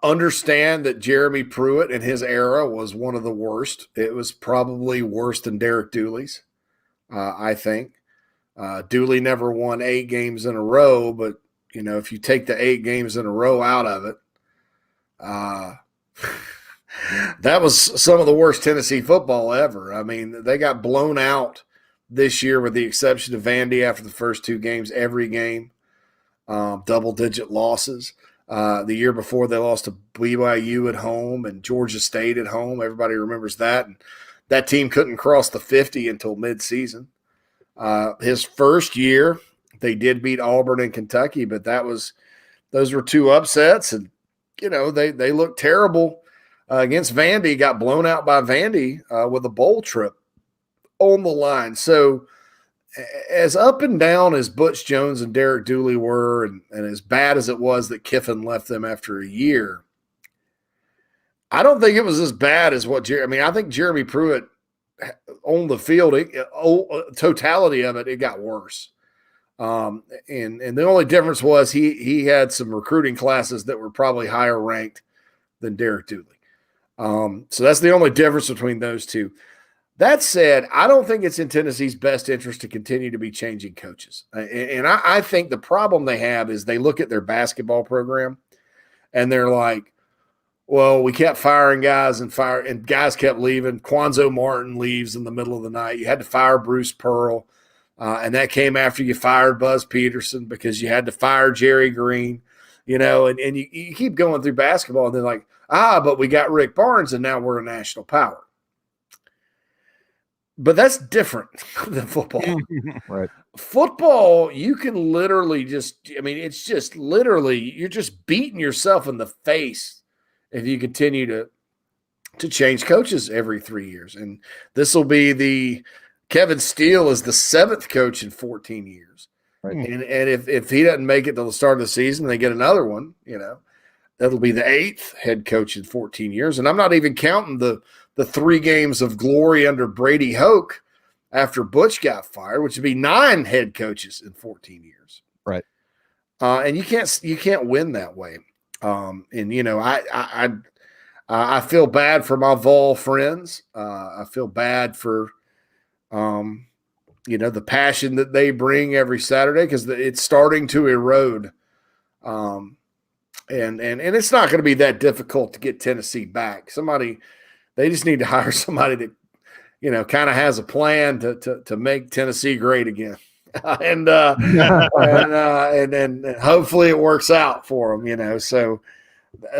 understand that Jeremy Pruitt in his era was one of the worst. It was probably worse than Derek Dooley's, I think. Dooley never won 8 games in a row, but, if you take the 8 games in a row out of it, that was some of the worst Tennessee football ever. I mean, they got blown out this year with the exception of Vandy after the first 2 games, every game, double-digit losses. The year before they lost to BYU at home and Georgia State at home. Everybody remembers that. And that team couldn't cross the 50 until midseason. His first year, they did beat Auburn and Kentucky, but those were 2 upsets, and they looked terrible against Vandy. Got blown out by Vandy with a bowl trip on the line. So, as up and down as Butch Jones and Derek Dooley were, and as bad as it was that Kiffin left them after a year, I don't think it was as bad as I think Jeremy Pruitt on the field, totality of it, it got worse. And the only difference was he had some recruiting classes that were probably higher ranked than Derek Dooley. So that's the only difference between those two. That said, I don't think it's in Tennessee's best interest to continue to be changing coaches. And I think the problem they have is they look at their basketball program and they're like, well, we kept firing guys and guys kept leaving. Quanzo Martin leaves in the middle of the night. You had to fire Bruce Pearl. And that came after you fired Buzz Peterson because you had to fire Jerry Green, and you keep going through basketball and they're like, but we got Rick Barnes and now we're a national power. But that's different than football. Right. Football, you can literally it's just literally, you're just beating yourself in the face if you continue to change coaches every 3 years. And this will be Kevin Steele is the 7th coach in 14 years. Right. And if he doesn't make it till the start of the season, they get another one, that'll be the 8th head coach in 14 years. And I'm not even counting the 3 games of glory under Brady Hoke after Butch got fired, which would be 9 head coaches in 14 years. Right. And you can't win that way. I feel bad for my Vol friends. I feel bad for, the passion that they bring every Saturday, because it's starting to erode. And it's not going to be that difficult to get Tennessee back. They just need to hire somebody that, kind of has a plan to make Tennessee great again. and hopefully it works out for them, so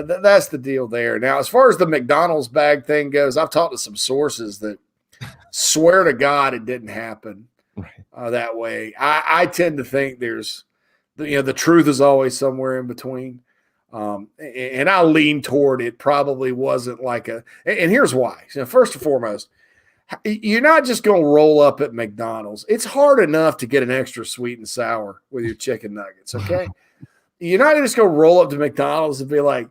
that's the deal there. Now, as far as the McDonald's bag thing goes, I've talked to some sources that swear to God it didn't happen that way. I tend to think there's, the truth is always somewhere in between. And I lean toward it probably wasn't and here's why. First and foremost, you're not just going to roll up at McDonald's. It's hard enough to get an extra sweet and sour with your chicken nuggets, okay? You're not just going to roll up to McDonald's and be like,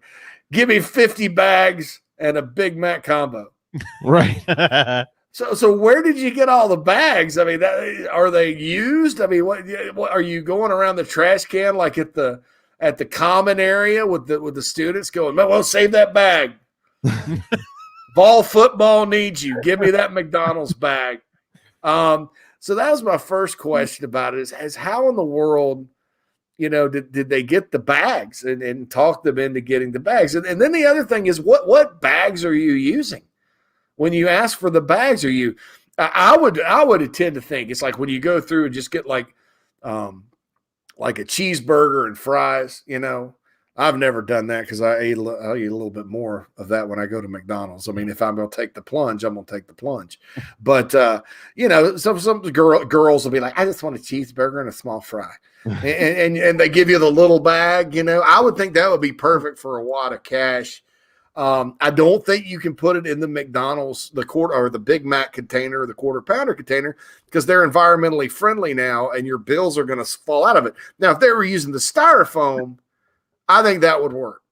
give me 50 bags and a Big Mac combo. Right. So where did you get all the bags? I mean, are they used? I mean, what are you going around the trash can like at the common area with the students going, well, save that bag. Ball football needs you. Give me that McDonald's bag. So that was my first question about it is how in the world, did they get the bags and talk them into getting the bags? And then the other thing is what bags are you using? When you ask for the bags, I would tend to think it's like when you go through and just get like a cheeseburger and fries, I've never done that because I eat a little bit more of that when I go to McDonald's. I mean, if I'm going to take the plunge, I'm going to take the plunge. But, some girls will be like, I just want a cheeseburger and a small fry. and they give you the little bag, I would think that would be perfect for a wad of cash. I don't think you can put it in the McDonald's, the quarter or the Big Mac container or the quarter pounder container because they're environmentally friendly now and your bills are going to fall out of it. Now, if they were using the styrofoam, I think that would work.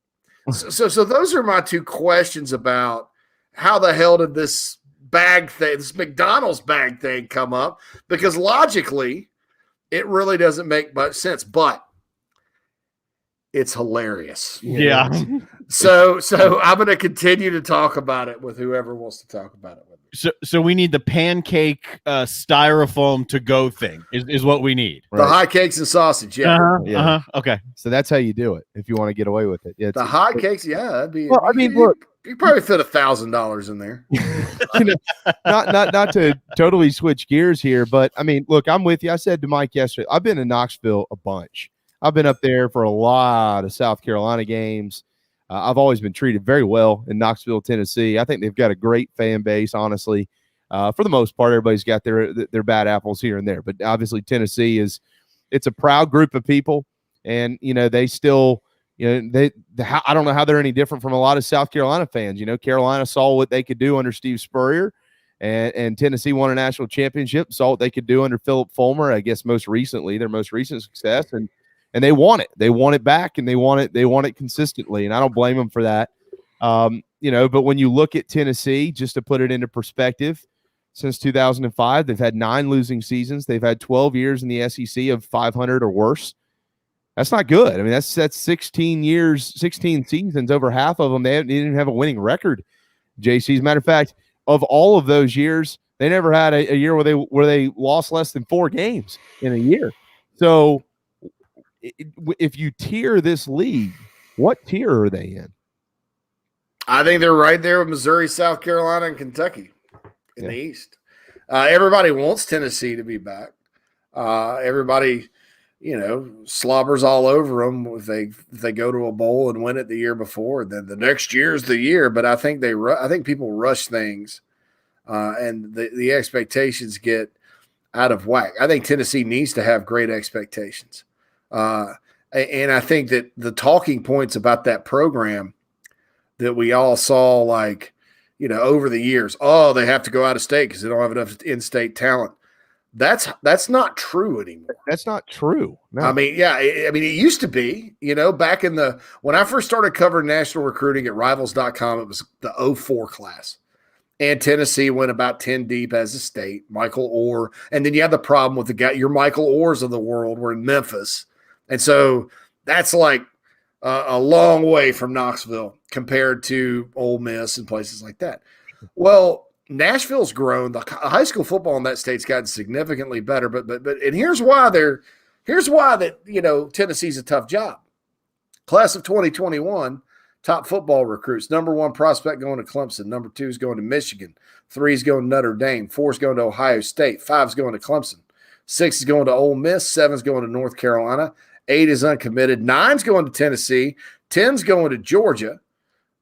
So those are my 2 questions about how the hell did this bag thing, this McDonald's bag thing come up? Because logically, it really doesn't make much sense, but it's hilarious. Yeah. So I'm going to continue to talk about it with whoever wants to talk about it with me. So we need the pancake styrofoam to go thing is what we need. The hot cakes and sausage. Yeah. Okay. So that's how you do it if you want to get away with it. The hot cakes. Yeah. That'd be, well, I mean, look, you probably fit $1,000 in there. Not to totally switch gears here, but I mean, look, I'm with you. I said to Mike yesterday, I've been in Knoxville a bunch. I've been up there for a lot of South Carolina games. I've always been treated very well in Knoxville, Tennessee. I think they've got a great fan base, honestly. For the most part, everybody's got their bad apples here and there. But obviously, Tennessee it's a proud group of people. And, they still, I don't know how they're any different from a lot of South Carolina fans. Carolina saw what they could do under Steve Spurrier. And Tennessee won a national championship, saw what they could do under Philip Fulmer, I guess most recently, their most recent success. And they want it. They want it back, and they want it consistently. And I don't blame them for that. But when you look at Tennessee, just to put it into perspective, since 2005, they've had 9 losing seasons. They've had 12 years in the SEC of 500 or worse. That's not good. I mean, that's 16 years, 16 seasons, over half of them. They didn't have a winning record, JC. As a matter of fact, of all of those years, they never had a year where they lost less than 4 games in a year. So if you tier this league, what tier are they in? I think they're right there with Missouri, South Carolina, and Kentucky in the East. Everybody wants Tennessee to be back. Everybody, slobbers all over them if they go to a bowl and win it the year before. Then the next year's the year. But I think I think people rush things, and the expectations get out of whack. I think Tennessee needs to have great expectations. And I think that the talking points about that program that we all saw, over the years, they have to go out of state because they don't have enough in-state talent. That's not true anymore. That's not true. No. I mean, yeah, it used to be, back in when I first started covering national recruiting at rivals.com, it was the 04 class. And Tennessee went about 10 deep as a state, Michael Orr. And then you had the problem with your Michael Orrs of the world were in Memphis. And so that's like a long way from Knoxville compared to Ole Miss and places like that. Well, Nashville's grown. The high school football in that state's gotten significantly better. But and here's why Tennessee's a tough job. Class of 2021. Top football recruits. Number 1 prospect going to Clemson. Number 2 is going to Michigan. 3 is going to Notre Dame. 4 is going to Ohio State. 5 is going to Clemson. 6 is going to Ole Miss. 7 is going to North Carolina. 8 is uncommitted. 9 is going to Tennessee. 10 is going to Georgia.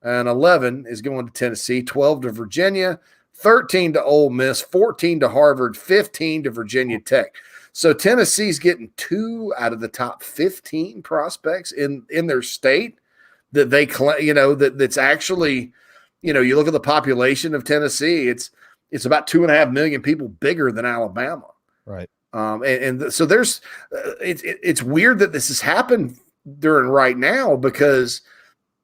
And 11 is going to Tennessee. 12 to Virginia. 13 to Ole Miss. 14 to Harvard. 15 to Virginia Tech. So Tennessee's getting 2 out of the top 15 prospects in their state. That they, that's actually, you look at the population of Tennessee, it's about 2.5 million people bigger than Alabama. Right. So there's, it's weird that this has happened during right now because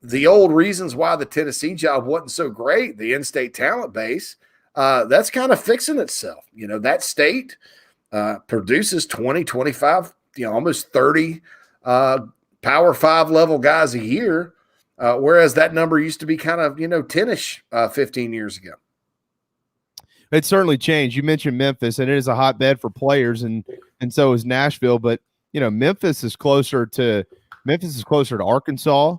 the old reasons why the Tennessee job wasn't so great, the in-state talent base, that's kind of fixing itself. That state produces 20, 25, almost 30 Power 5 level guys a year. Whereas that number used to be kind of, 10-ish 15 years ago. It's certainly changed. You mentioned Memphis, and it is a hotbed for players, and so is Nashville. But Memphis is closer to Arkansas.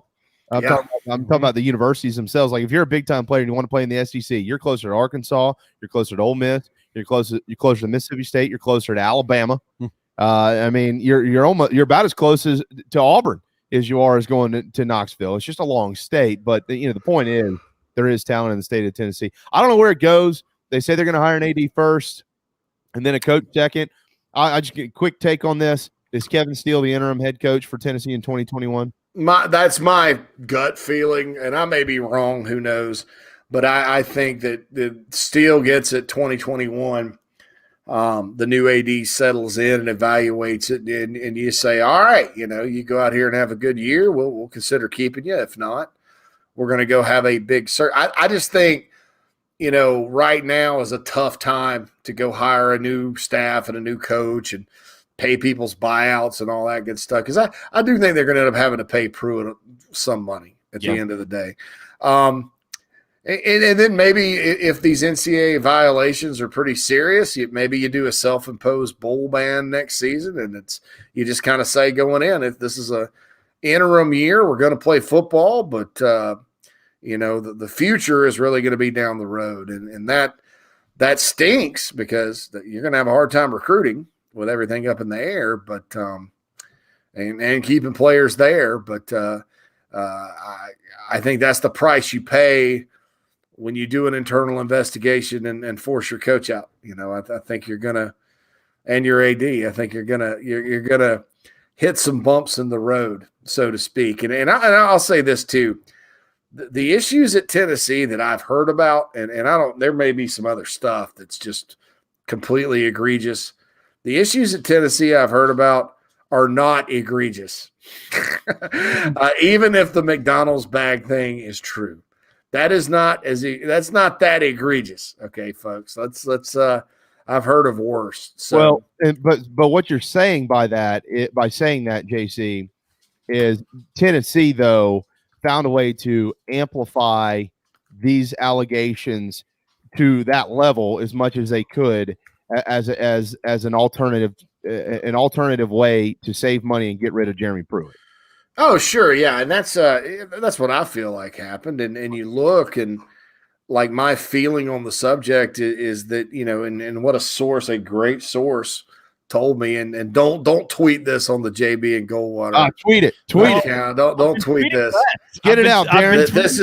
I'm talking about the universities themselves. Like if you're a big time player and you want to play in the SEC, you're closer to Arkansas, you're closer to Ole Miss, you're closer to Mississippi State, you're closer to Alabama. I mean, you're about as close as to Auburn as you are as going to Knoxville. It's just a long state, but the point is there is talent in the state of Tennessee. I don't know where it goes. They say they're going to hire an AD first and then a coach second. I just get a quick take on this. Is Kevin Steele the interim head coach for Tennessee in 2021? That's my gut feeling, and I may be wrong. Who knows? But I think that Steele gets it 2021. The new AD settles in and evaluates it, and you say, all right, you go out here and have a good year. We'll consider keeping you. If not, we're going to go have a big search. I just think, right now is a tough time to go hire a new staff and a new coach and pay people's buyouts and all that good stuff. Because I do think they're going to end up having to pay Pruitt some money at the end of the day. And then maybe if these NCAA violations are pretty serious, maybe you do a self-imposed bowl ban next season, and you just kind of say going in, if this is a interim year, we're going to play football, but the future is really going to be down the road, and that stinks because you're going to have a hard time recruiting with everything up in the air, but and keeping players there, but I think that's the price you pay when you do an internal investigation and force your coach out. I think you're gonna, and your AD, I think you're gonna hit some bumps in the road, so to speak. And I'll say this too: the issues at Tennessee that I've heard about, and there may be some other stuff that's just completely egregious. The issues at Tennessee I've heard about are not egregious, even if the McDonald's bag thing is true. That's not that egregious. Okay, folks. Let's I've heard of worse. So but what you're saying by saying that, JC, is Tennessee though found a way to amplify these allegations to that level as much as they could as an alternative way to save money and get rid of Jeremy Pruitt. Oh, sure. Yeah. And that's what I feel like happened. And you look, and like my feeling on the subject is that, and what a great source told me, and don't tweet this on the JB and Goldwater. Tweet it. Don't tweet this. Get it out, Darren. This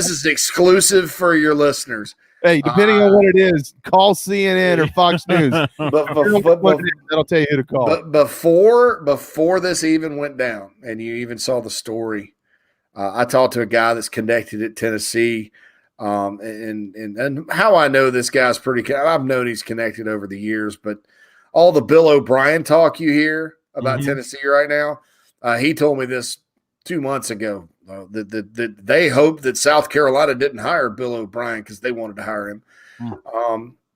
is exclusive for your listeners. Hey, depending on what it is, call CNN or Fox News. That'll tell you who to call. But before this even went down, and you even saw the story, I talked to a guy that's connected at Tennessee And how I know this guy's I've known he's connected over the years, but all the Bill O'Brien talk you hear about Tennessee right now, he told me this 2 months ago, that they hope that South Carolina didn't hire Bill O'Brien because they wanted to hire him.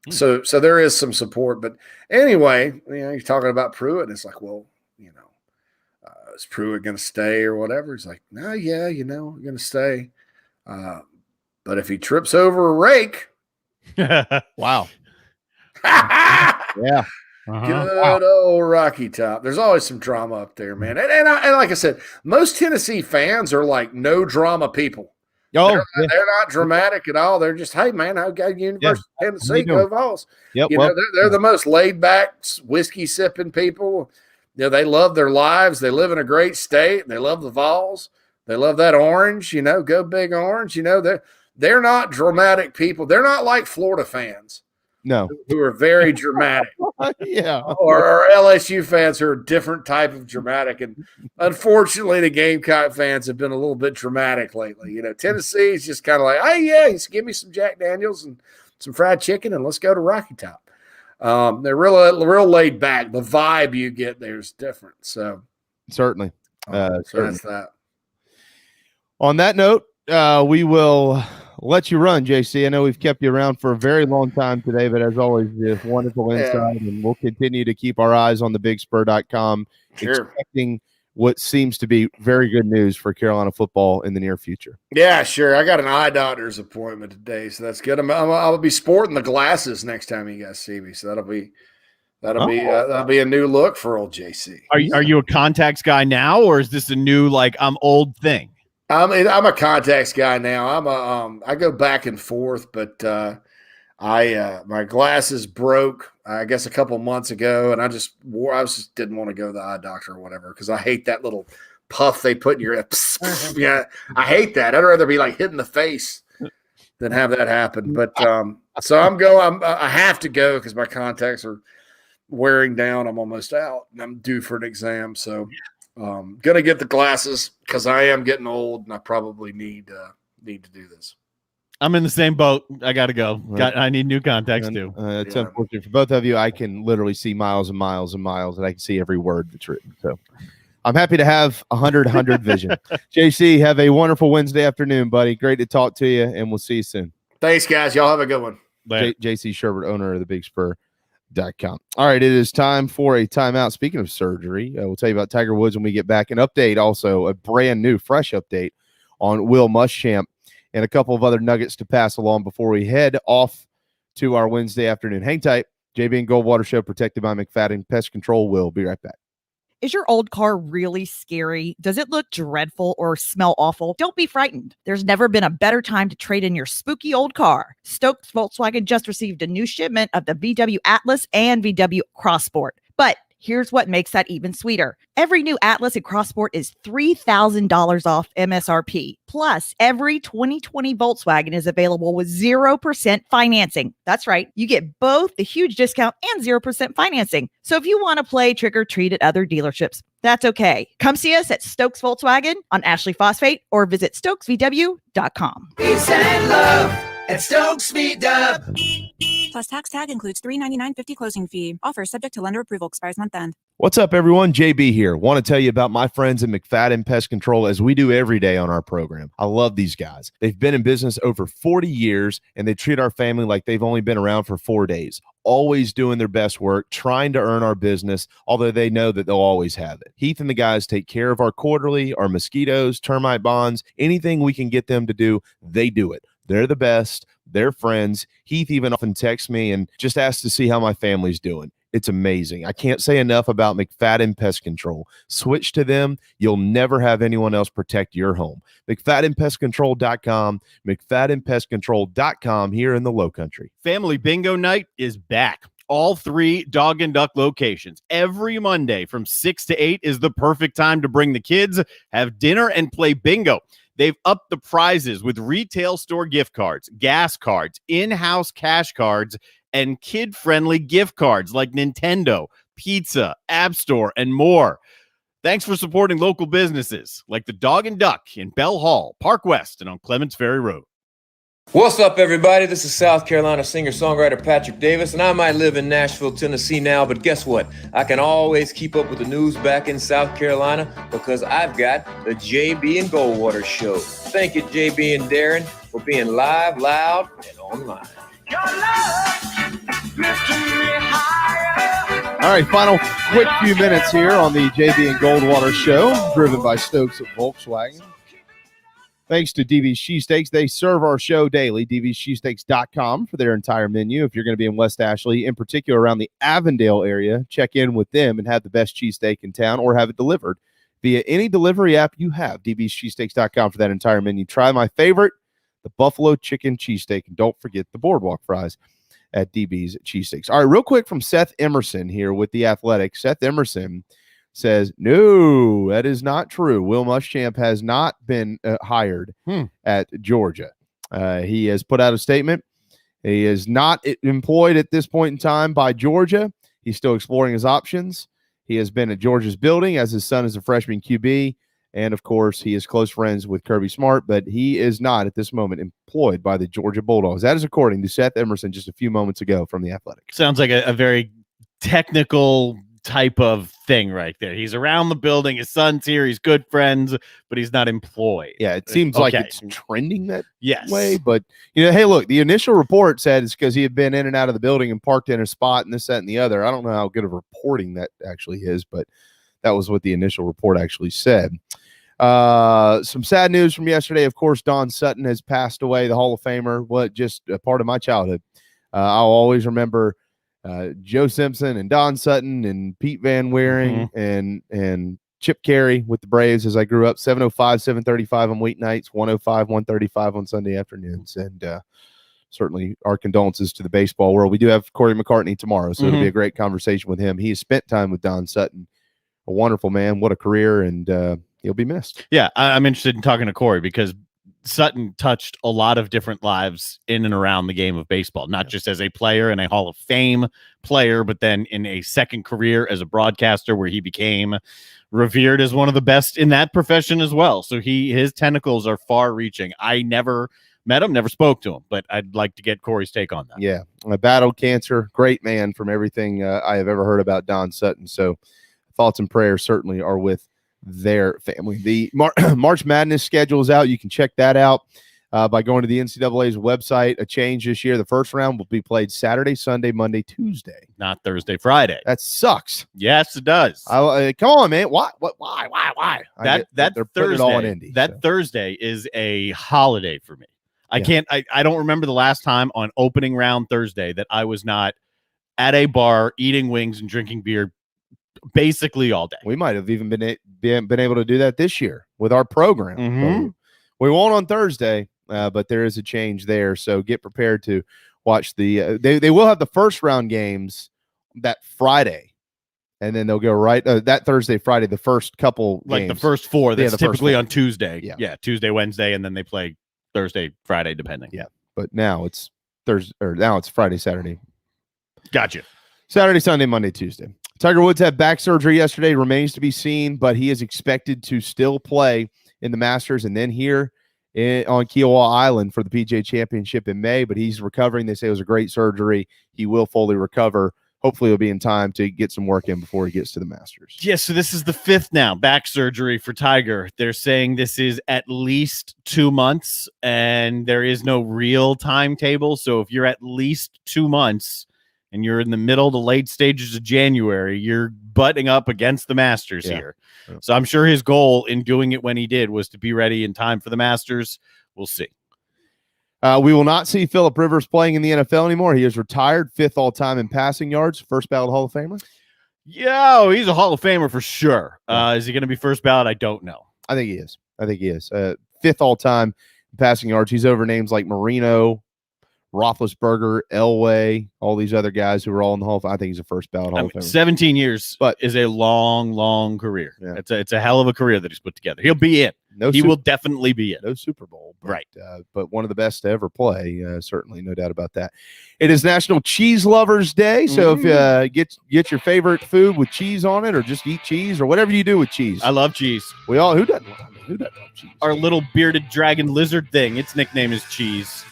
So there is some support. But anyway, you're talking about Pruitt, and it's like, well, is Pruitt going to stay or whatever? He's like, no, yeah, you're going to stay. But if he trips over a rake, wow. Yeah. Good old Rocky Top. There's always some drama up there, man. And like I said, most Tennessee fans are like no drama people. They're not dramatic at all. They're just, hey, man, I got University of Tennessee, go Vols. Yep, they're the most laid back, whiskey sipping people. They love their lives. They live in a great state. They love the Vols. They love that orange. Go Big Orange. They're not dramatic people. They're not like Florida fans. No, who are very dramatic. Yeah. Or LSU fans who are a different type of dramatic. And unfortunately, the Gamecock fans have been a little bit dramatic lately. Tennessee is just kind of like, hey, yeah, just give me some Jack Daniels and some fried chicken and let's go to Rocky Top. They're real laid back. The vibe you get there is different. So certainly. So that's that. On that note, we will let you run, JC. I know we've kept you around for a very long time today, but as always, just wonderful insight, and we'll continue to keep our eyes on the BigSpur.com, expecting what seems to be very good news for Carolina football in the near future. Yeah, sure. I got an eye doctor's appointment today, so that's good. I'll be sporting the glasses next time you guys see me, so that'll be a new look for old JC. Are you a contacts guy now, or is this a new I'm old thing? I'm a contacts guy now. I go back and forth, but my glasses broke, I guess, a couple months ago, and I just didn't want to go to the eye doctor or whatever because I hate that little puff they put in your yeah, I hate that. I'd rather be like hit in the face than have that happen. But so I have to go because my contacts are wearing down. I'm almost out, and I'm due for an exam, so. Gonna get the glasses because I am getting old and I probably need to do this. I'm in the same boat. I gotta go. I need new contacts too. It's unfortunate for both of you. I can literally see miles and miles and miles, and I can see every word that's written. So I'm happy to have 100 vision. JC, have a wonderful Wednesday afternoon, buddy. Great to talk to you, and we'll see you soon. Thanks, guys. Y'all have a good one. JC Shurburtt, owner of the Big Spur. .com. All right, it is time for a timeout. Speaking of surgery, we'll tell you about Tiger Woods when we get back. An update, also a brand new, fresh update on Will Muschamp and a couple of other nuggets to pass along before we head off to our Wednesday afternoon. Hang tight. JB and Goldwater Show, protected by McFadden Pest Control. We'll be right back. Is your old car really scary? Does it look dreadful or smell awful? Don't be frightened. There's never been a better time to trade in your spooky old car. Stokes Volkswagen just received a new shipment of the VW Atlas and VW Crossport. But here's what makes that even sweeter. Every new Atlas and Crossport is $3,000 off MSRP. Plus, every 2020 Volkswagen is available with 0% financing. That's right. You get both the huge discount and 0% financing. So if you want to play trick or treat at other dealerships, that's okay. Come see us at Stokes Volkswagen on Ashley Phosphate or visit stokesvw.com. Peace and love at Stokes VW. Plus tax tag includes $399.50 closing fee. Offer subject to lender approval. Expires month end. What's up, everyone? JB here. Want to tell you about my friends at McFadden Pest Control, as we do every day on our program. I love these guys. They've been in business over 40 years, and they treat our family like they've only been around for 4 days. Always doing their best work, trying to earn our business, although they know that they'll always have it. Heath and the guys take care of our quarterly, our mosquitoes, termite bonds, anything we can get them to do, they do it. They're the best. They're friends. Heath even often texts me and just asks to see how my family's doing. It's amazing. I can't say enough about McFadden Pest Control. Switch to them. You'll never have anyone else protect your home. McFaddenPestControl.com, McFaddenPestControl.com here in the Low Country. Family Bingo Night is back. All 3 Dog and Duck locations. Every Monday from 6 to 8 is the perfect time to bring the kids, have dinner, and play bingo. They've upped the prizes with retail store gift cards, gas cards, in-house cash cards, and kid-friendly gift cards like Nintendo, pizza, App Store, and more. Thanks for supporting local businesses like the Dog and Duck in Bell Hall, Park West, and on Clements Ferry Road. What's up, everybody? This is South Carolina singer-songwriter Patrick Davis, and I might live in Nashville, Tennessee now, but guess what? I can always keep up with the news back in South Carolina because I've got the JB and Goldwater Show. Thank you, JB and Darren, for being live, loud, and online. All right, final quick few minutes here on the JB and Goldwater Show, driven by Stokes at Volkswagen. Thanks to DV's Cheesesteaks. They serve our show daily, dvscheesesteaks.com for their entire menu. If you're going to be in West Ashley, in particular around the Avondale area, check in with them and have the best cheesesteak in town or have it delivered via any delivery app you have, dvscheesesteaks.com for that entire menu. Try my favorite, the Buffalo Chicken Cheesesteak, and don't forget the Boardwalk Fries at DB's Cheesesteaks. All right, real quick from Seth Emerson here with The Athletic. Seth Emerson says, no, that is not true. Will Muschamp has not been hired at Georgia. He has put out a statement. He is not employed at this point in time by Georgia. He's still exploring his options. He has been at Georgia's building as his son is a freshman QB. And, of course, he is close friends with Kirby Smart, but he is not at this moment employed by the Georgia Bulldogs. That is according to Seth Emerson just a few moments ago from The Athletic. Sounds like a very technical type of thing right there. He's around the building. His son's here. He's good friends, but he's not employed. Yeah, it seems like it's trending that yes. way. But, hey, look, the initial report said it's because he had been in and out of the building and parked in a spot and this, that, and the other. I don't know how good of reporting that actually is, but that was what the initial report actually said. Some sad news from yesterday. Of course, Don Sutton has passed away, the Hall of Famer. Just a part of my childhood. I'll always remember Joe Simpson and Don Sutton and Pete Van Wiering and Chip Carey with the Braves as I grew up. 7:05, 7:35 on weeknights, 1:05, 1:35 on Sunday afternoons. And certainly our condolences to the baseball world. We do have Corey McCartney tomorrow, so it'll be a great conversation with him. He has spent time with Don Sutton. A wonderful man. What a career, and he'll be missed. Yeah, I'm interested in talking to Corey because Sutton touched a lot of different lives in and around the game of baseball, not just as a player and a Hall of Fame player, but then in a second career as a broadcaster where he became revered as one of the best in that profession as well. So his tentacles are far reaching. I never met him, never spoke to him, but I'd like to get Corey's take on that. Yeah, I battled cancer. Great man from everything I have ever heard about Don Sutton. So thoughts and prayers certainly are with their family. The March Madness schedule is out. You can check that out by going to the NCAA's website. A change this year. The first round will be played Saturday, Sunday, Monday, Tuesday. Not Thursday, Friday. That sucks. Yes, it does. Come on, man. Why? That they're Thursday, it all in Indy, Thursday is a holiday for me. I don't remember the last time on opening round Thursday that I was not at a bar eating wings and drinking beer basically all day. We might have even been able to do that this year with our program. We won't on Thursday, but there is a change there. So get prepared to watch the they will have the first round games that Friday, and then they'll go right that Thursday, Friday, the first couple like games. the first four. That's typically on Tuesday. Yeah, Tuesday, Wednesday, and then they play Thursday, Friday, depending. Yeah, but now it's Thursday, or now it's Friday, Saturday. Gotcha. Saturday, Sunday, Monday, Tuesday. Tiger Woods had back surgery yesterday, remains to be seen, but he is expected to still play in the Masters and then here on Kiowa Island for the PGA Championship in May, but he's recovering. They say it was a great surgery. He will fully recover. Hopefully he'll be in time to get some work in before he gets to the Masters. Yes, so this is the fifth now, back surgery for Tiger. They're saying this is at least 2 months, and there is no real timetable. So if you're at least 2 months, and you're in the middle to late stages of January, you're butting up against the Masters here. Yeah. So I'm sure his goal in doing it when he did was to be ready in time for the Masters. We'll see. We will not see Phillip Rivers playing in the NFL anymore. He is retired, 5th all-time in passing yards, first ballot Hall of Famer. Yeah, he's a Hall of Famer for sure. Is he going to be first ballot? I don't know. I think he is. 5th all-time in passing yards. He's over names like Marino, Roethlisberger, Elway, all these other guys who are all in the Hall of Fame. I think he's a first ballot Hall of Famer. 17 years is a long, long career. Yeah. It's a hell of a career that he's put together. He'll be in. He will definitely be in. No Super Bowl. But, right. But one of the best to ever play, certainly, no doubt about that. It is National Cheese Lovers Day, so if get your favorite food with cheese on it or just eat cheese or whatever you do with cheese. I love cheese. We all, who doesn't love cheese? Our little bearded dragon lizard thing, its nickname is Cheese.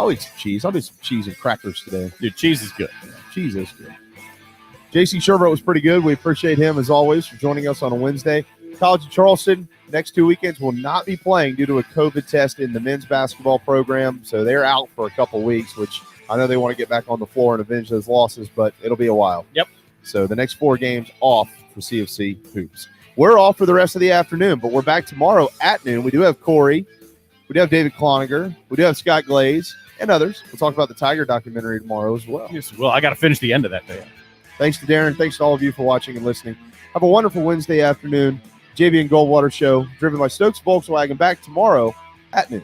I'll eat some cheese. I'll do some cheese and crackers today. Dude, cheese is good. Yeah, cheese is good. JC Shurburtt was pretty good. We appreciate him, as always, for joining us on a Wednesday. College of Charleston, next 2 weekends, will not be playing due to a COVID test in the men's basketball program. So they're out for a couple weeks, which I know they want to get back on the floor and avenge those losses, but it'll be a while. Yep. So the next 4 games off for CFC Hoops. We're off for the rest of the afternoon, but we're back tomorrow at noon. We do have Corey. We do have David Cloninger. We do have Scott Glaze and others. We'll talk about the Tiger documentary tomorrow as well. Yes, well, I got to finish the end of that day. Thanks to Darren. Thanks to all of you for watching and listening. Have a wonderful Wednesday afternoon. JB and Goldwater Show, driven by Stokes Volkswagen, back tomorrow at noon.